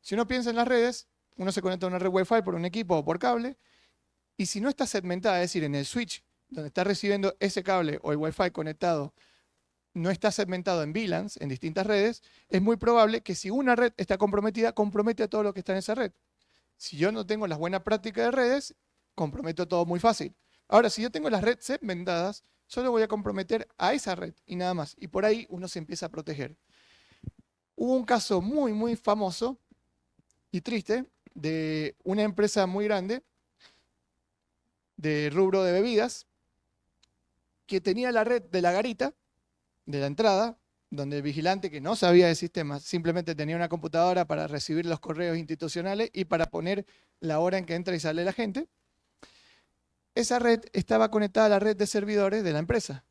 Si uno piensa en las redes, uno se conecta a una red Wi-Fi por un equipo o por cable, Y si no está segmentada, es decir, en el switch donde está recibiendo ese cable o el Wi-Fi conectado, no está segmentado en VLANs, en distintas redes, es muy probable que si una red está comprometida, compromete a todo lo que está en esa red. Si yo no tengo las buenas prácticas de redes, comprometo todo muy fácil. Ahora, si yo tengo las redes segmentadas, solo voy a comprometer a esa red y nada más. Y por ahí uno se empieza a proteger. Hubo un caso muy, muy famoso y triste de una empresa muy grande de rubro de bebidas que tenía la red de la garita, de la entrada, donde el vigilante que no sabía de sistemas simplemente tenía una computadora para recibir los correos institucionales y para poner la hora en que entra y sale la gente. Esa red estaba conectada a la red de servidores de la empresa.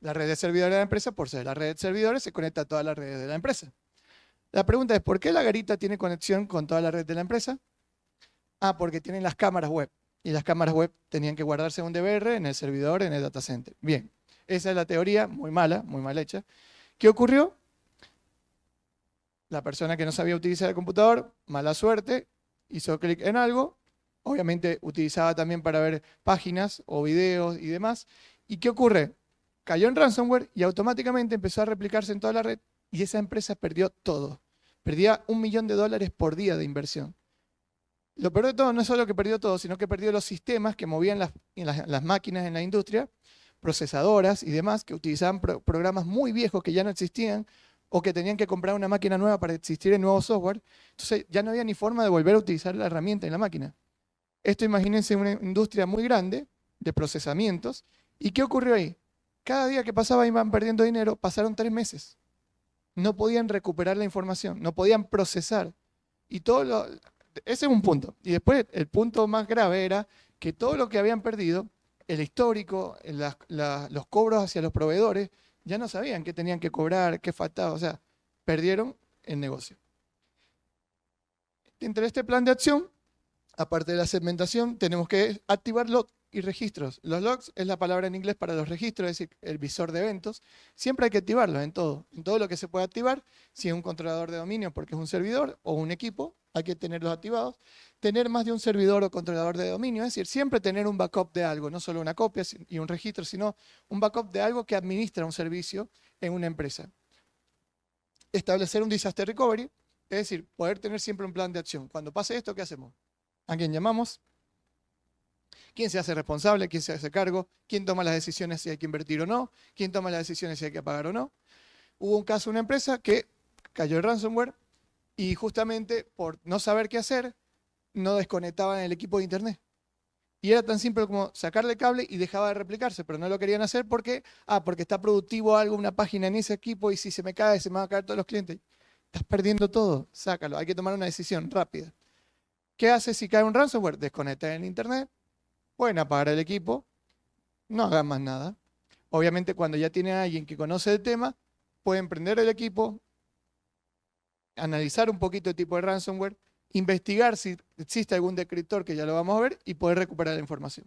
La red de servidores de la empresa, por ser la red de servidores, se conecta a todas las redes de la empresa. La pregunta es, ¿por qué la garita tiene conexión con toda la red de la empresa? Ah, porque tienen las cámaras web. Y las cámaras web tenían que guardarse un DVR en el servidor, en el data center. Bien, esa es la teoría, muy mala, muy mal hecha. ¿Qué ocurrió? La persona que no sabía utilizar el computador, mala suerte, hizo clic en algo. Obviamente utilizaba también para ver páginas o videos y demás. ¿Y qué ocurre? Cayó en ransomware y automáticamente empezó a replicarse en toda la red y esa empresa perdió todo. Perdía $1 millón por día de inversión. Lo peor de todo no es solo que perdió todo, sino que perdió los sistemas que movían las máquinas en la industria, procesadoras y demás, que utilizaban programas muy viejos que ya no existían o que tenían que comprar una máquina nueva para existir en nuevo software. Entonces ya no había ni forma de volver a utilizar la herramienta en la máquina. Esto imagínense una industria muy grande de procesamientos. ¿Y qué ocurrió ahí? Cada día que pasaba iban perdiendo dinero, pasaron 3 meses. No podían recuperar la información, no podían procesar. Y ese es un punto. Y después el punto más grave era que todo lo que habían perdido, el histórico, los cobros hacia los proveedores, ya no sabían qué tenían que cobrar, qué faltaba. O sea, perdieron el negocio. Entre este plan de acción, aparte de la segmentación, tenemos que activar logs y registros. Los logs es la palabra en inglés para los registros, es decir, el visor de eventos. Siempre hay que activarlos en todo lo que se puede activar. Si es un controlador de dominio porque es un servidor o un equipo, hay que tenerlos activados. Tener más de un servidor o controlador de dominio, es decir, siempre tener un backup de algo, no solo una copia y un registro, sino un backup de algo que administra un servicio en una empresa. Establecer un disaster recovery, es decir, poder tener siempre un plan de acción. Cuando pase esto, ¿qué hacemos? ¿A quién llamamos? ¿Quién se hace responsable? ¿Quién se hace cargo? ¿Quién toma las decisiones si hay que invertir o no? ¿Quién toma las decisiones si hay que pagar o no? Hubo un caso de una empresa que cayó en ransomware y justamente por no saber qué hacer, no desconectaban el equipo de internet. Y era tan simple como sacarle cable y dejaba de replicarse, pero no lo querían hacer porque está productivo algo, una página en ese equipo y si se me cae, se me van a caer todos los clientes. Estás perdiendo todo, sácalo, hay que tomar una decisión rápida. ¿Qué hace si cae un ransomware? Desconectar el internet, pueden apagar el equipo, no hagan más nada. Obviamente cuando ya tienen a alguien que conoce el tema, pueden prender el equipo, analizar un poquito el tipo de ransomware, investigar si existe algún descriptor, que ya lo vamos a ver, y poder recuperar la información.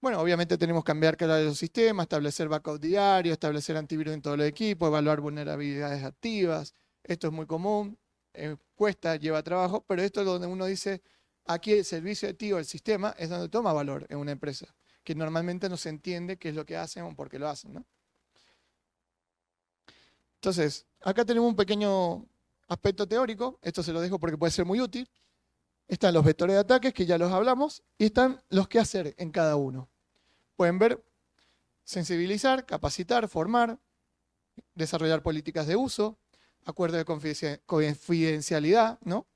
Bueno, obviamente tenemos que cambiar cada de los sistemas, establecer backup diario, establecer antivirus en todos los equipos, evaluar vulnerabilidades activas. Esto es muy común, cuesta, lleva trabajo, pero esto es donde uno dice, aquí el servicio activo, el sistema, es donde toma valor en una empresa, que normalmente no se entiende qué es lo que hacen o por qué lo hacen, ¿no? Entonces, acá tenemos un pequeño aspecto teórico, esto se lo dejo porque puede ser muy útil. Están los vectores de ataques, que ya los hablamos, y están los qué hacer en cada uno. Pueden ver, sensibilizar, capacitar, formar, desarrollar políticas de uso, acuerdos de confidencialidad, ¿no?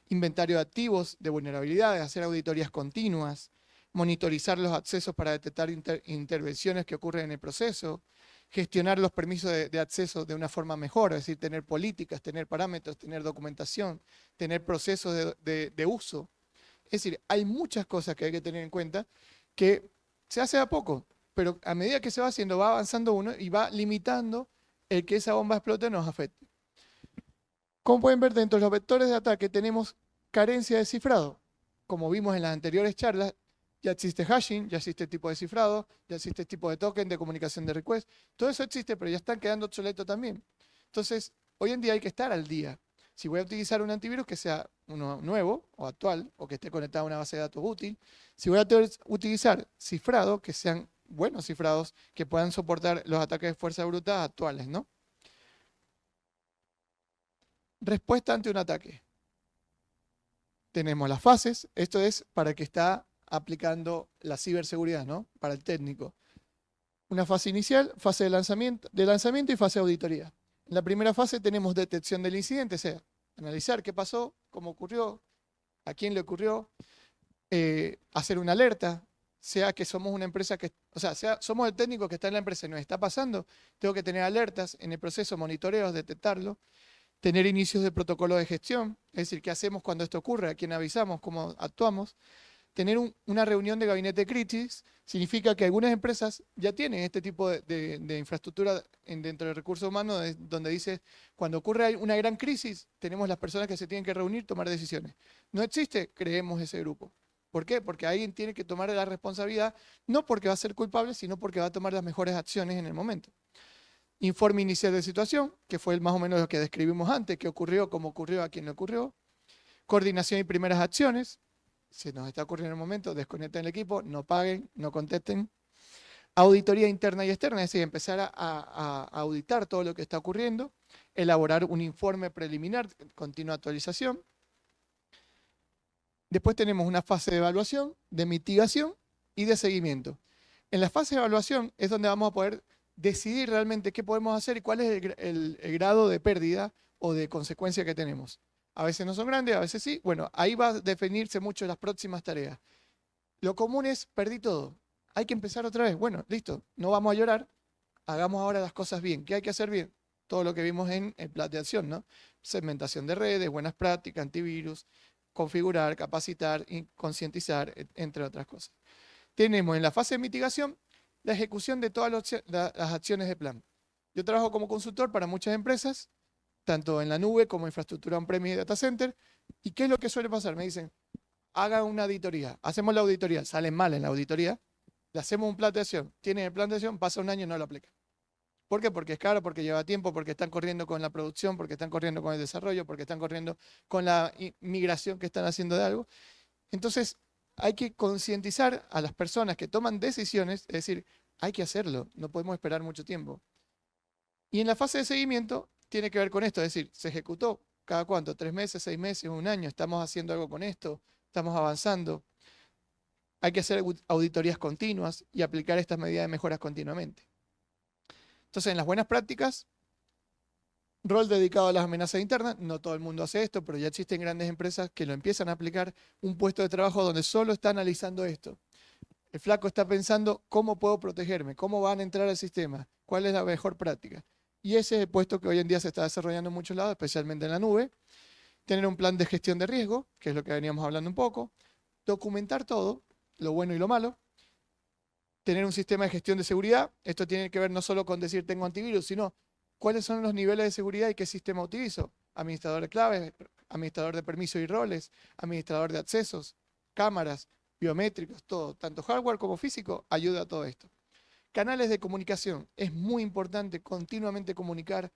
Inventario de activos, de vulnerabilidades, hacer auditorías continuas, monitorizar los accesos para detectar intervenciones que ocurren en el proceso, gestionar los permisos de acceso de una forma mejor, es decir, tener políticas, tener parámetros, tener documentación, tener procesos de uso. Es decir, hay muchas cosas que hay que tener en cuenta que se hace a poco, pero a medida que se va haciendo, va avanzando uno y va limitando el que esa bomba explote nos afecte. Como pueden ver, dentro de los vectores de ataque tenemos carencia de cifrado. Como vimos en las anteriores charlas, ya existe hashing, ya existe tipo de cifrado, ya existe tipo de token, de comunicación de request. Todo eso existe, pero ya están quedando obsoletos también. Entonces, hoy en día hay que estar al día. Si voy a utilizar un antivirus, que sea uno nuevo o actual, o que esté conectado a una base de datos útil. Si voy a utilizar cifrado, que sean buenos cifrados, que puedan soportar los ataques de fuerza bruta actuales, ¿no? Respuesta ante un ataque. Tenemos las fases, esto es para el que está aplicando la ciberseguridad, ¿no? Para el técnico. Una fase inicial, fase de lanzamiento y fase de auditoría. En la primera fase tenemos detección del incidente, o sea, analizar qué pasó, cómo ocurrió, a quién le ocurrió, hacer una alerta, sea que somos una empresa que, o sea, somos el técnico que está en la empresa y nos está pasando, tengo que tener alertas en el proceso, monitoreos, detectarlo, tener inicios de protocolo de gestión, es decir, qué hacemos cuando esto ocurre, a quién avisamos, cómo actuamos. Tener una reunión de gabinete de crisis significa que algunas empresas ya tienen este tipo de infraestructura dentro del recurso humano, donde dice, cuando ocurre una gran crisis, tenemos las personas que se tienen que reunir, tomar decisiones. No existe, creemos ese grupo. ¿Por qué? Porque alguien tiene que tomar la responsabilidad, no porque va a ser culpable, sino porque va a tomar las mejores acciones en el momento. Informe inicial de situación, que fue más o menos lo que describimos antes, qué ocurrió, cómo ocurrió, a quién le ocurrió. Coordinación y primeras acciones. Si nos está ocurriendo en el momento, desconecten el equipo, no paguen, no contesten. Auditoría interna y externa, es decir, empezar a auditar todo lo que está ocurriendo. Elaborar un informe preliminar, continua actualización. Después tenemos una fase de evaluación, de mitigación y de seguimiento. En la fase de evaluación es donde vamos a poder decidir realmente qué podemos hacer y cuál es el grado de pérdida o de consecuencia que tenemos. A veces no son grandes, a veces sí. Bueno, ahí va a definirse mucho las próximas tareas. Lo común es, perdí todo. Hay que empezar otra vez. Bueno, listo, no vamos a llorar. Hagamos ahora las cosas bien. ¿Qué hay que hacer bien? Todo lo que vimos en el plan de acción, ¿no? Segmentación de redes, buenas prácticas, antivirus, configurar, capacitar, concientizar, entre otras cosas. Tenemos en la fase de mitigación la ejecución de todas las acciones de plan. Yo trabajo como consultor para muchas empresas, tanto en la nube como infraestructura on-premise y data center. ¿Y qué es lo que suele pasar? Me dicen, haga una auditoría. Hacemos la auditoría, salen mal en la auditoría, le hacemos un plan de acción. Tienen el plan de acción, pasa un año y no lo aplican. ¿Por qué? Porque es caro, porque lleva tiempo, porque están corriendo con la producción, porque están corriendo con el desarrollo, porque están corriendo con la migración que están haciendo de algo. Entonces, hay que concientizar a las personas que toman decisiones, es decir, hay que hacerlo, no podemos esperar mucho tiempo. Y en la fase de seguimiento tiene que ver con esto, es decir, se ejecutó cada cuánto, 3 meses, 6 meses, un año, estamos haciendo algo con esto, estamos avanzando. Hay que hacer auditorías continuas y aplicar estas medidas de mejoras continuamente. Entonces, en las buenas prácticas, rol dedicado a las amenazas internas, no todo el mundo hace esto, pero ya existen grandes empresas que lo empiezan a aplicar, un puesto de trabajo donde solo está analizando esto. El flaco está pensando cómo puedo protegerme, cómo van a entrar al sistema, cuál es la mejor práctica. Y ese es el puesto que hoy en día se está desarrollando en muchos lados, especialmente en la nube. Tener un plan de gestión de riesgo, que es lo que veníamos hablando un poco. Documentar todo, lo bueno y lo malo. Tener un sistema de gestión de seguridad. Esto tiene que ver no solo con decir tengo antivirus, sino cuáles son los niveles de seguridad y qué sistema utilizo. Administrador de claves, administrador de permisos y roles, administrador de accesos, cámaras, biométricos, todo, tanto hardware como físico, ayuda a todo esto. Canales de comunicación. Es muy importante continuamente comunicar,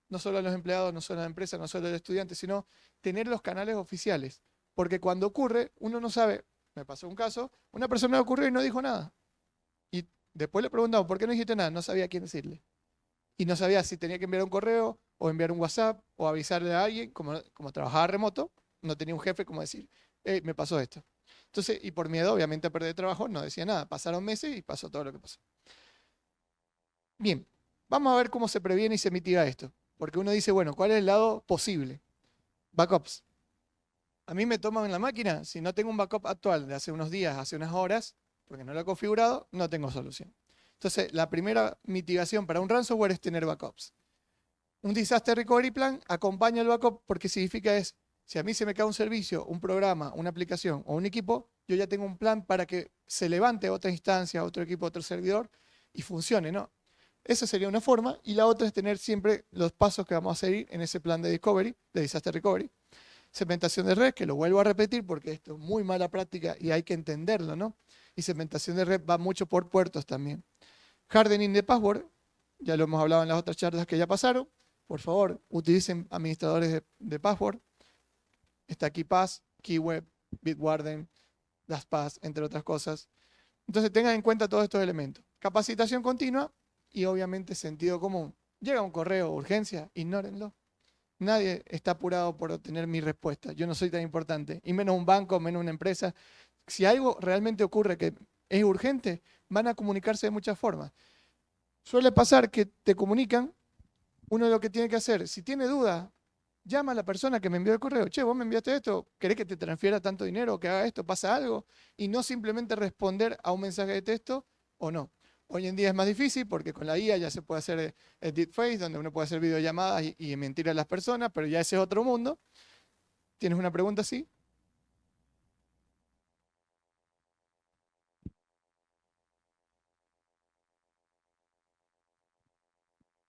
no solo a los empleados, no solo a la empresa, no solo al estudiante, sino tener los canales oficiales. Porque cuando ocurre, uno no sabe, me pasó un caso, una persona le ocurrió y no dijo nada. Y después le preguntamos, ¿por qué no dijiste nada? No sabía a quién decirle. Y no sabía si tenía que enviar un correo o enviar un WhatsApp o avisarle a alguien, como trabajaba remoto, no tenía un jefe como decir, me pasó esto. Entonces, y por miedo, obviamente, a perder trabajo, no decía nada. Pasaron meses y pasó todo lo que pasó. Bien, vamos a ver cómo se previene y se mitiga esto. Porque uno dice, bueno, ¿cuál es el lado posible? Backups. A mí me toman en la máquina, si no tengo un backup actual de hace unos días, hace unas horas, porque no lo he configurado, no tengo solución. Entonces, la primera mitigación para un ransomware es tener backups. Un Disaster Recovery Plan acompaña el backup porque significa es, si a mí se me cae un servicio, un programa, una aplicación o un equipo, yo ya tengo un plan para que se levante otra instancia, otro equipo, otro servidor y funcione, ¿no? Esa sería una forma. Y la otra es tener siempre los pasos que vamos a seguir en ese plan de recovery, de Disaster Recovery. Segmentación de red, que lo vuelvo a repetir porque esto es muy mala práctica y hay que entenderlo, ¿no? Y segmentación de red va mucho por puertos también. Hardening de password, ya lo hemos hablado en las otras charlas que ya pasaron. por favor, utilicen administradores de password. Está aquí Pass, KeyWeb, Bitwarden, LastPass, entre otras cosas. Entonces tengan en cuenta todos estos elementos. Capacitación continua y obviamente sentido común. Llega un correo o urgencia, ignórenlo. Nadie está apurado por obtener mi respuesta. Yo no soy tan importante. Y menos un banco, menos una empresa. Si algo realmente ocurre que es urgente, van a comunicarse de muchas formas. Suele pasar que te comunican, uno lo que tiene que hacer, si tiene duda, llama a la persona que me envió el correo. Che, vos me enviaste esto, ¿querés que te transfiera tanto dinero, que haga esto, pasa algo? Y no simplemente responder a un mensaje de texto o no. Hoy en día es más difícil porque con la IA ya se puede hacer el deepfake, donde uno puede hacer videollamadas y mentir a las personas, pero ya ese es otro mundo. ¿Tienes una pregunta así?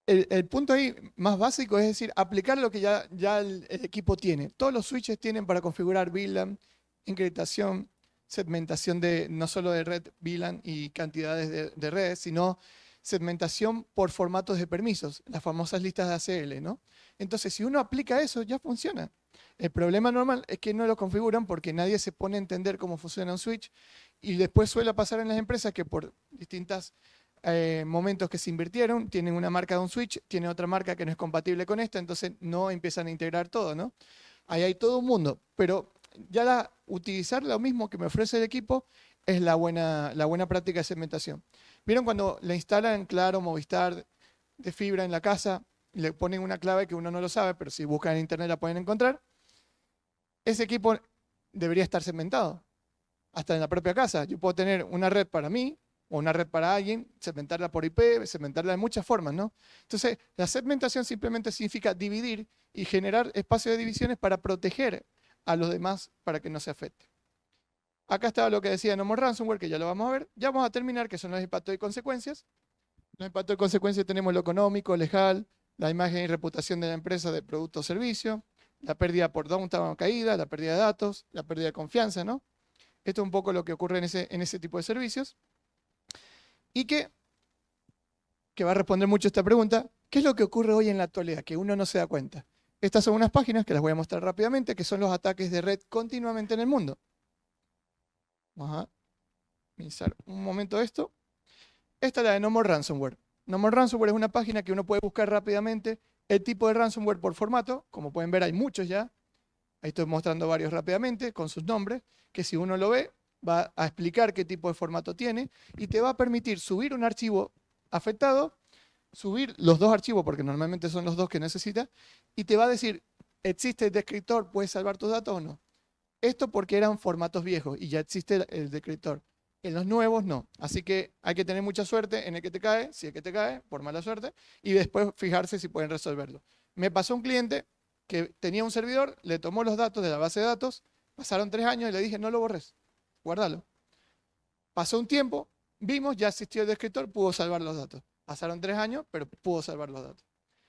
El punto ahí más básico es decir, aplicar lo que ya el equipo tiene. Todos los switches tienen para configurar VLAN, encriptación, segmentación de no solo de red VLAN y cantidades de redes, sino segmentación por formatos de permisos, las famosas listas de ACL, ¿no? Entonces, si uno aplica eso, ya funciona. El problema normal es que no lo configuran porque nadie se pone a entender cómo funciona un switch y después suele pasar en las empresas que por distintas momentos que se invirtieron, tienen una marca de un switch, tienen otra marca que no es compatible con esta, entonces no empiezan a integrar todo, ¿no? Ahí hay todo un mundo, pero ya utilizar lo mismo que me ofrece el equipo es la buena práctica de segmentación. ¿Vieron cuando le instalan Claro, Movistar de fibra en la casa, le ponen una clave que uno no lo sabe, pero si buscan en internet la pueden encontrar? Ese equipo debería estar segmentado, hasta en la propia casa. Yo puedo tener una red para mí, o una red para alguien, segmentarla por IP, segmentarla de muchas formas, ¿no? Entonces, la segmentación simplemente significa dividir y generar espacios de divisiones para proteger a los demás para que no se afecte. Acá estaba lo que decía No More Ransomware, que ya lo vamos a ver. Ya vamos a terminar, que son los impactos y consecuencias. Los impactos y consecuencias tenemos lo económico, legal, la imagen y reputación de la empresa de producto o servicio, la pérdida por downtime o caída, la pérdida de datos, la pérdida de confianza, ¿no? Esto es un poco lo que ocurre en ese tipo de servicios. Y que va a responder mucho esta pregunta, ¿qué es lo que ocurre hoy en la actualidad? Que uno no se da cuenta. Estas son unas páginas que las voy a mostrar rápidamente, que son los ataques de red continuamente en el mundo. Vamos a minimizar un momento esto. Esta es la de No More Ransomware. No More Ransomware es una página que uno puede buscar rápidamente el tipo de ransomware por formato. Como pueden ver, hay muchos ya. Ahí estoy mostrando varios rápidamente con sus nombres, que si uno lo ve, va a explicar qué tipo de formato tiene y te va a permitir subir un archivo afectado, subir los dos archivos, porque normalmente son los dos que necesitas, y te va a decir, ¿existe el descriptor? ¿Puedes salvar tus datos o no? Esto porque eran formatos viejos y ya existe el descriptor. En los nuevos no. Así que hay que tener mucha suerte en el que te cae, si es que te cae, por mala suerte, y después fijarse si pueden resolverlo. Me pasó un cliente que tenía un servidor, le tomó los datos de la base de datos, pasaron 3 años y le dije, no lo borres, guárdalo. Pasó un tiempo, vimos, ya existió el descriptor, pudo salvar los datos. Pasaron 3 años, pero pudo salvar los datos.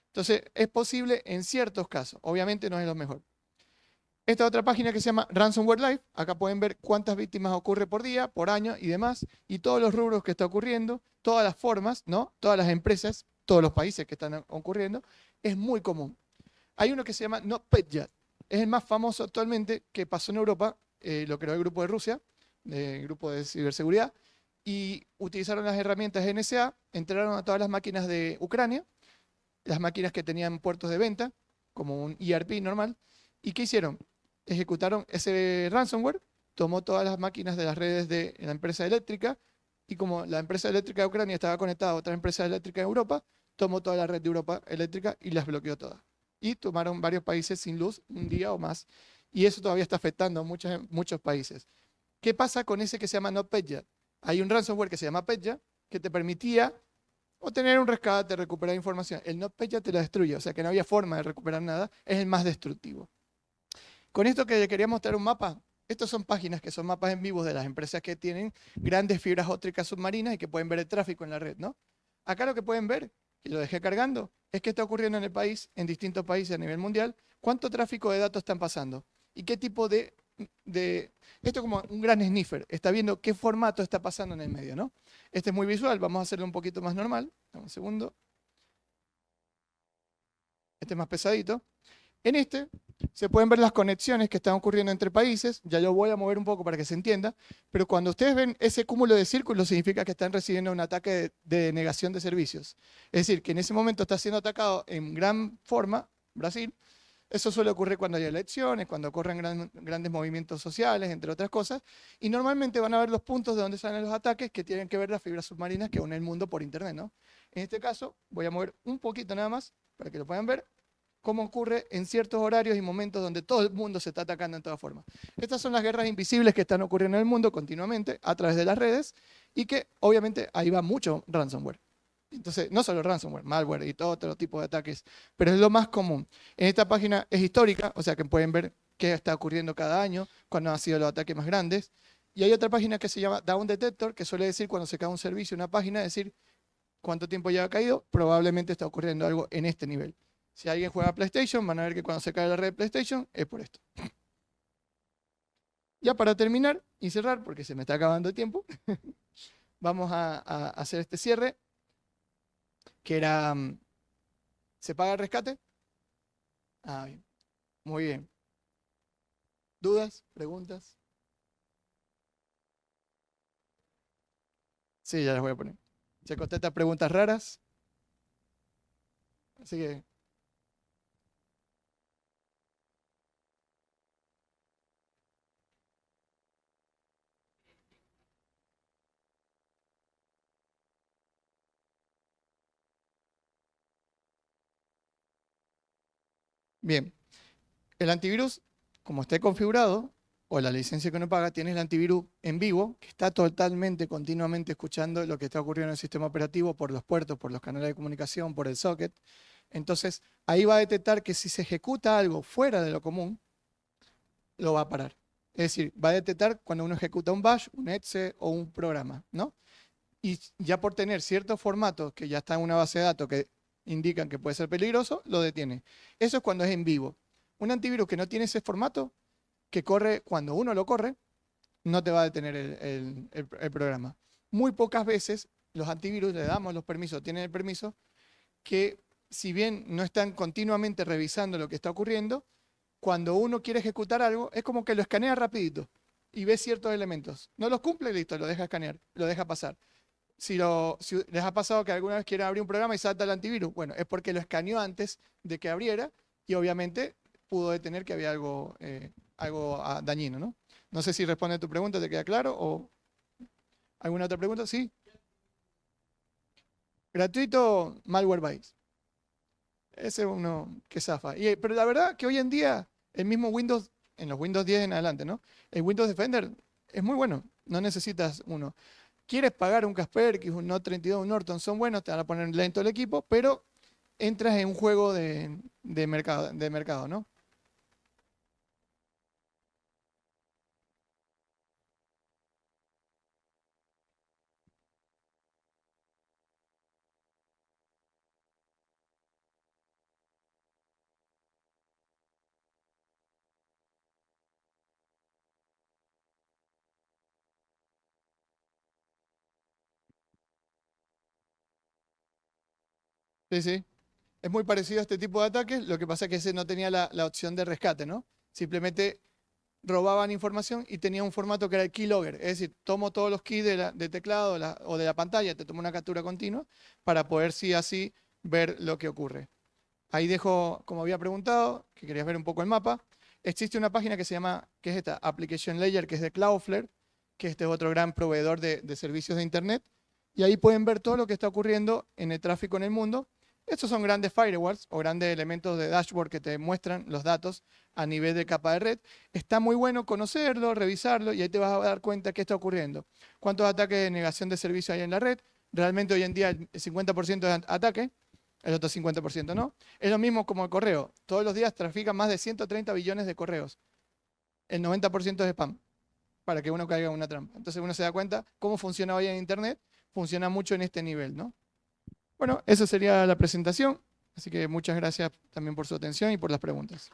Entonces, es posible en ciertos casos. Obviamente no es lo mejor. Esta otra página que se llama Ransomware Live, acá pueden ver cuántas víctimas ocurre por día, por año y demás, y todos los rubros que está ocurriendo, todas las formas, ¿no? Todas las empresas, todos los países que están ocurriendo, es muy común. Hay uno que se llama NotPetya, es el más famoso actualmente, que pasó en Europa, lo creó el grupo de Rusia, el grupo de ciberseguridad, y utilizaron las herramientas NSA, entraron a todas las máquinas de Ucrania, las máquinas que tenían puertos de venta, como un ERP normal, ¿y qué hicieron? Ejecutaron ese ransomware, tomó todas las máquinas de las redes de la empresa eléctrica, y como la empresa eléctrica de Ucrania estaba conectada a otra empresa eléctrica de Europa, tomó toda la red de Europa eléctrica y las bloqueó todas. Y tomaron varios países sin luz, un día o más. Y eso todavía está afectando a muchos países. ¿Qué pasa con ese que se llama NotPetya? Hay un ransomware que se llama Petya, que te permitía obtener un rescate, recuperar información. El NotPetya te lo destruye, o sea que no había forma de recuperar nada, es el más destructivo. Con esto que quería mostrar un mapa, estas son páginas que son mapas en vivo de las empresas que tienen grandes fibras ópticas submarinas y que pueden ver el tráfico en la red, ¿no? Acá lo que pueden ver, y lo dejé cargando, es qué está ocurriendo en el país, en distintos países a nivel mundial, cuánto tráfico de datos están pasando y qué tipo de esto es como un gran sniffer, está viendo qué formato está pasando en el medio, ¿no? Este es muy visual, vamos a hacerlo un poquito más normal. Dame un segundo. Este es más pesadito. En este se pueden ver las conexiones que están ocurriendo entre países. Ya lo voy a mover un poco para que se entienda. Pero cuando ustedes ven ese cúmulo de círculos, significa que están recibiendo un ataque de negación de servicios. Es decir, que en ese momento está siendo atacado en gran forma Brasil. Eso suele ocurrir cuando hay elecciones, cuando ocurren grandes movimientos sociales, entre otras cosas. Y normalmente van a ver los puntos de donde salen los ataques que tienen que ver las fibras submarinas que unen el mundo por Internet, ¿no? En este caso, voy a mover un poquito nada más para que lo puedan ver cómo ocurre en ciertos horarios y momentos donde todo el mundo se está atacando en todas formas. Estas son las guerras invisibles que están ocurriendo en el mundo continuamente a través de las redes y que obviamente ahí va mucho ransomware. Entonces, no solo ransomware, malware y todo otro tipo de ataques, pero es lo más común. En esta página es histórica, o sea que pueden ver qué está ocurriendo cada año, cuándo han sido los ataques más grandes. Y hay otra página que se llama Down Detector, que suele decir cuando se cae un servicio, una página, decir cuánto tiempo ya ha caído, probablemente está ocurriendo algo en este nivel. Si alguien juega a PlayStation, van a ver que cuando se cae la red de PlayStation es por esto. Ya para terminar y cerrar, porque se me está acabando el tiempo, vamos a hacer este cierre, que era, ¿se paga el rescate? Ah, bien. Muy bien. ¿Dudas? ¿Preguntas? Sí, ya las voy a poner. Se contestan preguntas raras. Así que... Bien. El antivirus, como esté configurado, o la licencia que uno paga, tiene el antivirus en vivo, que está totalmente, continuamente escuchando lo que está ocurriendo en el sistema operativo por los puertos, por los canales de comunicación, por el socket. Entonces, ahí va a detectar que si se ejecuta algo fuera de lo común, lo va a parar. Es decir, va a detectar cuando uno ejecuta un bash, un exe o un programa, ¿no? Y ya por tener ciertos formatos que ya están en una base de datos que indican que puede ser peligroso, lo detiene. Eso es cuando es en vivo. Un antivirus que no tiene ese formato, que corre cuando uno lo corre, no te va a detener el programa. Muy pocas veces los antivirus le damos los permisos, tienen el permiso, que si bien no están continuamente revisando lo que está ocurriendo, cuando uno quiere ejecutar algo, es como que lo escanea rapidito y ve ciertos elementos. No los cumple, listo, lo deja escanear, lo deja pasar. Si les ha pasado que alguna vez quieren abrir un programa y salta el antivirus, bueno, es porque lo escaneó antes de que abriera y obviamente pudo detener que había algo, dañino, ¿no? No sé si responde a tu pregunta, ¿te queda claro? ¿O alguna otra pregunta? Sí. Gratuito, Malwarebytes. Ese es uno que zafa. Pero la verdad que hoy en día, el mismo Windows, en los Windows 10 en adelante, ¿no? El Windows Defender es muy bueno, no necesitas uno. ¿Quieres pagar un Kaspersky, un Note 32, un Norton? Son buenos, te van a poner lento el equipo, pero entras en un juego de mercado, ¿no? Sí, sí. Es muy parecido a este tipo de ataques, lo que pasa es que ese no tenía la opción de rescate, ¿no? Simplemente robaban información y tenía un formato que era el keylogger, es decir, tomo todos los keys de teclado o de la pantalla, te tomo una captura continua para poder sí así ver lo que ocurre. Ahí dejo, como había preguntado, que querías ver un poco el mapa, existe una página que se llama, que es esta, Application Layer, que es de Cloudflare, que este es otro gran proveedor de servicios de Internet, y ahí pueden ver todo lo que está ocurriendo en el tráfico en el mundo. Estos son grandes firewalls o grandes elementos de dashboard que te muestran los datos a nivel de capa de red. Está muy bueno conocerlo, revisarlo y ahí te vas a dar cuenta qué está ocurriendo. ¿Cuántos ataques de negación de servicio hay en la red? Realmente hoy en día el 50% es ataque, el otro 50% no. Es lo mismo como el correo. Todos los días trafican más de 130 billones de correos. El 90% es spam, para que uno caiga en una trampa. Entonces uno se da cuenta cómo funciona hoy en Internet. Funciona mucho en este nivel, ¿no? Bueno, esa sería la presentación, así que muchas gracias también por su atención y por las preguntas.